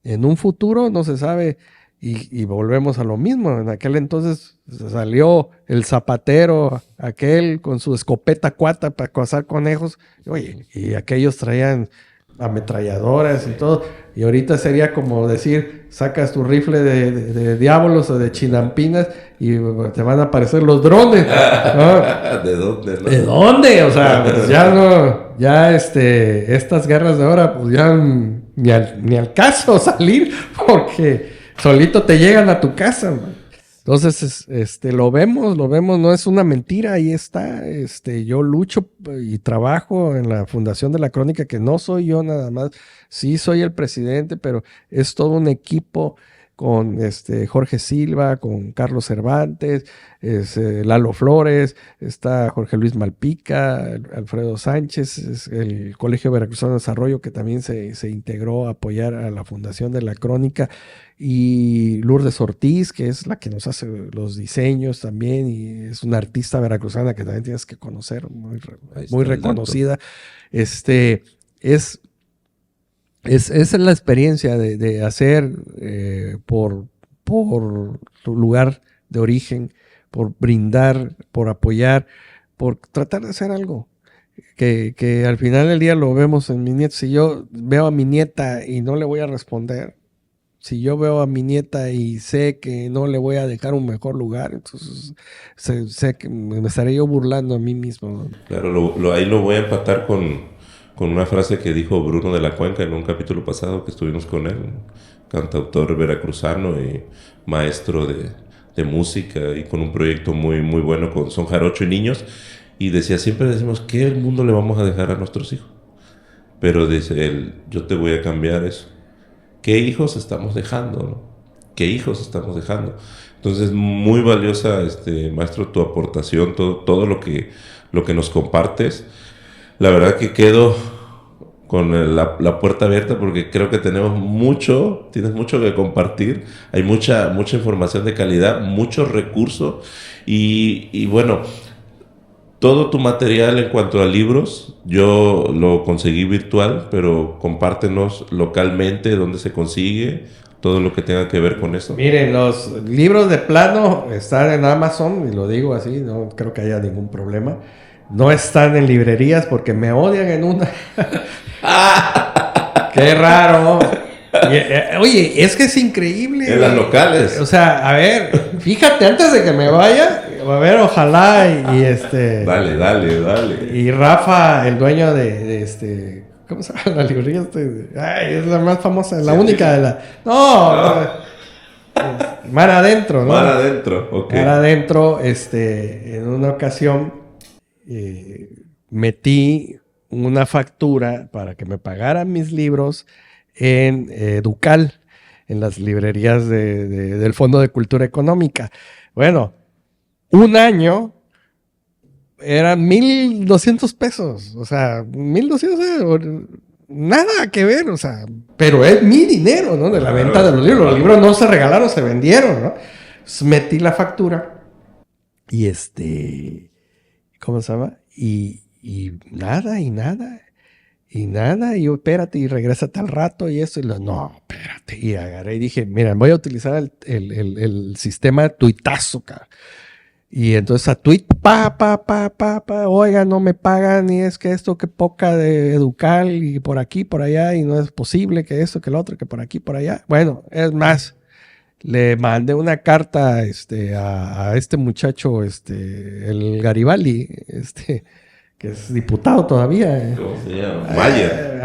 en un futuro no se sabe y volvemos a lo mismo. En aquel entonces salió el zapatero, aquel con su escopeta cuata para cazar conejos, oye, y aquellos traían ametralladoras y todo, y ahorita sería como decir, sacas tu rifle de diablos o de chinampinas y te van a aparecer los drones, ¿no? ¿De dónde? No? ¿De dónde? O sea, pues ya no, ya estas guerras de ahora, pues ya ni al caso salir, porque solito te llegan a tu casa, man. Entonces, lo vemos, no es una mentira, ahí está. Yo lucho y trabajo en la Fundación de la Crónica, que no soy yo nada más, sí soy el presidente, pero es todo un equipo con Jorge Silva, con Carlos Cervantes, Lalo Flores, está Jorge Luis Malpica, Alfredo Sánchez, el Colegio Veracruzano de Desarrollo, que también se integró a apoyar a la Fundación de la Crónica, y Lourdes Ortiz, que es la que nos hace los diseños también, y es una artista veracruzana que también tienes que conocer, muy reconocida. Esa es la experiencia de hacer por tu lugar de origen, por brindar, por apoyar, por tratar de hacer algo. Que al final del día lo vemos en mis nietos. Si yo veo a mi nieta y no le voy a responder, si yo veo a mi nieta y sé que no le voy a dejar un mejor lugar, entonces sé que me estaré yo burlando a mí mismo, ¿no? Claro, ahí lo voy a empatar con una frase que dijo Bruno de la Cuenca en un capítulo pasado que estuvimos con él, cantautor veracruzano y maestro de música, y con un proyecto muy, muy bueno con Son Jarocho y Niños. Y decía, siempre decimos, ¿qué mundo le vamos a dejar a nuestros hijos? Pero dice él, yo te voy a cambiar eso. ¿Qué hijos estamos dejando, no? ¿Qué hijos estamos dejando? Entonces, muy valiosa, maestro, tu aportación, todo lo que nos compartes. La verdad que quedo con la puerta abierta, porque creo que tienes mucho que compartir. Hay mucha información de calidad, muchos recursos y bueno, todo tu material en cuanto a libros, yo lo conseguí virtual, pero compártenos localmente dónde se consigue, todo lo que tenga que ver con eso. Miren, los libros de plano están en Amazon, y lo digo así, no creo que haya ningún problema. No están en librerías porque me odian en una. ¡Qué raro! Oye, es que es increíble. En las locales. O sea, a ver, fíjate, antes de que me vaya, a ver, ojalá y Dale. Y Rafa, el dueño de ¿cómo se llama la librería? Ay, es la más famosa, la única de la. No. Mar Adentro, ¿no? Mar Adentro, ok. Mar Adentro, en una ocasión metí una factura para que me pagaran mis libros en Ducal, en las librerías del Fondo de Cultura Económica. Bueno, un año eran 1,200 pesos, o sea, 1,200, nada que ver, o sea, pero es mi dinero, ¿no? De la venta de los libros. Los libros no se regalaron, se vendieron, ¿no? Entonces metí la factura y ¿cómo se llama? Y nada, y yo, espérate, y regrésate al rato, y eso, no, espérate, y agarré y dije, mira, voy a utilizar el sistema de tuitazo, cara. Y entonces a tweet, oiga, no me pagan, y es que esto, que poca de Educal, y por aquí, por allá, y no es posible que esto, que lo otro, que por aquí, por allá. Bueno, es más, le mandé una carta a este muchacho, el Garibaldi, que es diputado todavía. ¿Cómo se llama?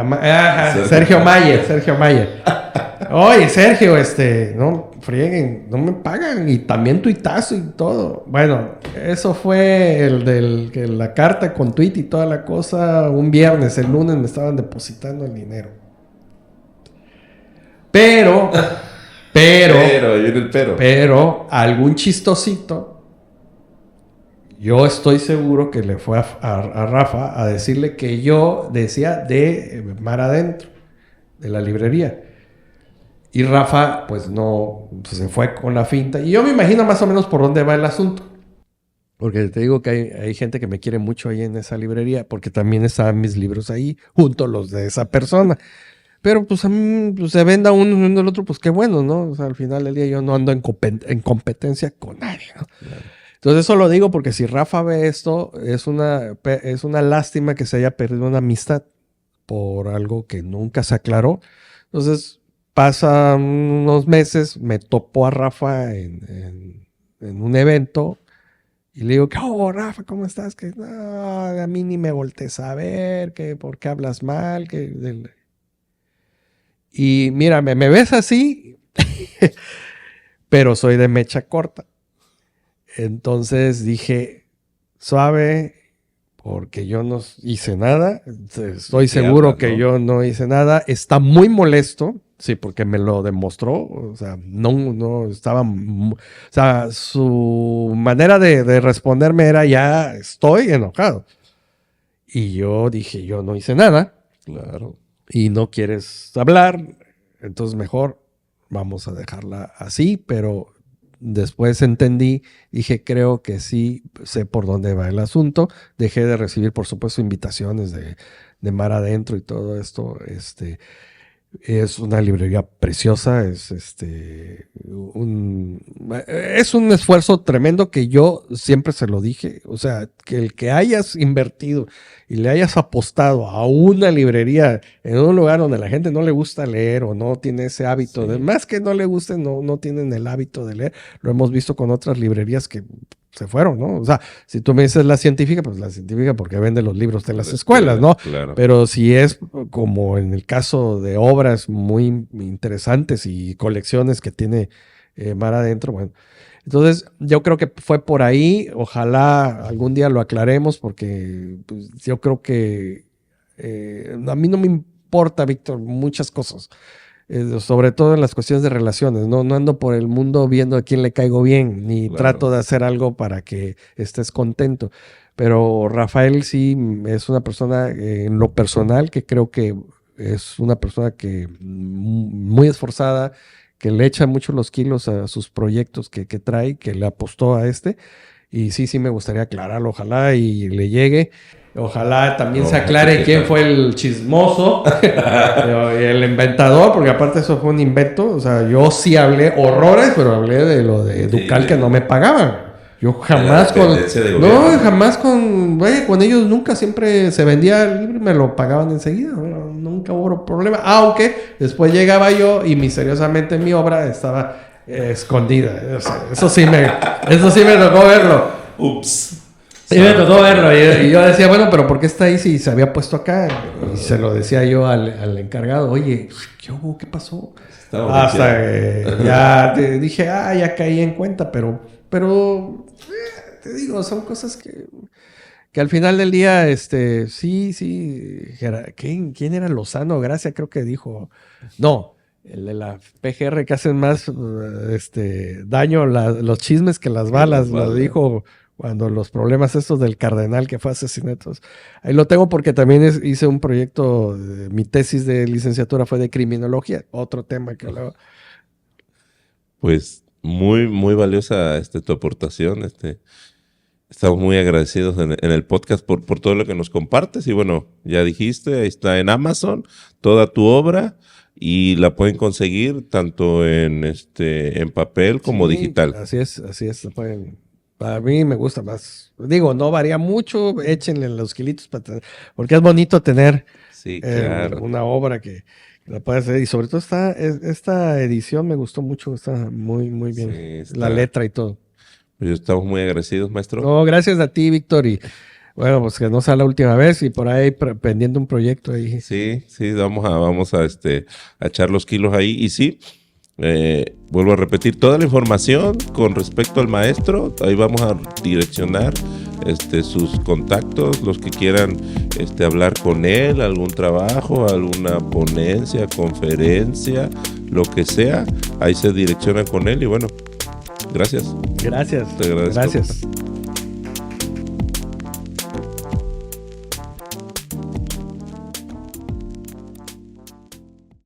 Mayer. Sergio Mayer. Oye, Sergio, no frieguen, no me pagan y también tuitazo y todo. Bueno, eso fue que la carta con tuit y toda la cosa un viernes. El lunes me estaban depositando el dinero. Pero, Ahí viene el pero, algún chistosito, yo estoy seguro que le fue a Rafa a decirle que yo decía de Mar Adentro, de la librería. Y Rafa, pues no, pues se fue con la finta. Y yo me imagino más o menos por dónde va el asunto. Porque te digo que hay gente que me quiere mucho ahí en esa librería, porque también estaban mis libros ahí, junto a los de esa persona. Pero pues a mí pues, se venda uno y venda el otro, pues qué bueno, ¿no? O sea, al final del día yo no ando en competencia con nadie, ¿no? Claro. Entonces eso lo digo porque si Rafa ve esto, es una lástima que se haya perdido una amistad por algo que nunca se aclaró. Entonces pasan unos meses, me topó a Rafa en un evento y le digo, oh, Rafa, ¿cómo estás? Que no, a mí ni me voltees a ver, que por qué hablas mal, y mira, me ves así, pero soy de mecha corta. Entonces dije, suave, porque yo no hice nada. Estoy seguro que yo no hice nada. Está muy molesto, sí, porque me lo demostró. O sea, no estaba. O sea, su manera de responderme era ya estoy enojado. Y yo dije, yo no hice nada. Claro. Y no quieres hablar, entonces mejor vamos a dejarla así, pero después entendí, dije, creo que sí sé por dónde va el asunto. Dejé de recibir, por supuesto, invitaciones de Mar Adentro y todo esto. Es una librería preciosa, es un esfuerzo tremendo que yo siempre se lo dije. O sea, que el que hayas invertido y le hayas apostado a una librería en un lugar donde la gente no le gusta leer o no tiene ese hábito, Sí. más que no le guste, no tienen el hábito de leer. Lo hemos visto con otras librerías que se fueron, ¿no? O sea, si tú me dices la científica, pues la científica porque vende los libros de las escuelas, ¿no? Claro. Pero si es como en el caso de obras muy interesantes y colecciones que tiene Mar Adentro, bueno. Entonces, yo creo que fue por ahí. Ojalá algún día lo aclaremos porque pues, yo creo que a mí no me importa, Víctor, muchas cosas. Sobre todo en las cuestiones de relaciones, ¿no? No ando por el mundo viendo a quién le caigo bien, ni trato de hacer algo para que estés contento. Pero Rafael sí es una persona en lo personal que creo que es una persona que muy esforzada, que le echa mucho los kilos a sus proyectos que trae, que le apostó a y sí me gustaría aclararlo, ojalá y le llegue. Ojalá también se aclare quién fue el chismoso, el inventador, porque aparte eso fue un invento. O sea, yo sí hablé horrores, pero hablé de lo de Ducal que no me pagaban. Yo jamás con ellos nunca, siempre se vendía el libro y me lo pagaban enseguida. Nunca hubo problema, aunque después llegaba yo y misteriosamente mi obra estaba escondida. O sea, eso sí me tocó verlo. Ups. Y me tocó verlo y yo decía, bueno, pero ¿por qué está ahí si se había puesto acá? Y se lo decía yo al encargado, oye, ¿qué hubo? ¿Qué pasó? Hasta que ya te dije, ya caí en cuenta, pero te digo, son cosas que al final del día, sí, ¿quién era Lozano? Gracia creo que dijo, no, el de la PGR que hacen más daño los chismes que las balas, lo dijo cuando los problemas estos del cardenal que fue asesinatos. Ahí lo tengo porque también hice un proyecto, mi tesis de licenciatura fue de criminología, otro tema que luego... Pues muy, muy valiosa tu aportación, Estamos muy agradecidos en el podcast por todo lo que nos compartes. Y bueno, ya dijiste, ahí está en Amazon toda tu obra y la pueden conseguir tanto en papel como digital. Así es. Para mí me gusta más. Digo, no varía mucho, échenle los kilitos porque es bonito tener claro, una obra que la puedes hacer. Y sobre todo esta edición me gustó mucho, está muy, muy bien. Sí, la letra y todo. Pues estamos muy agradecidos, maestro. No, gracias a ti, Víctor. Y Bueno, pues que no sea la última vez y por ahí pendiente un proyecto ahí. Sí, vamos a echar los kilos ahí. Y sí, vuelvo a repetir, toda la información con respecto al maestro, ahí vamos a direccionar sus contactos, los que quieran hablar con él, algún trabajo, alguna ponencia, conferencia, lo que sea, ahí se direccionan con él y bueno, gracias. Gracias. Te agradezco. Gracias.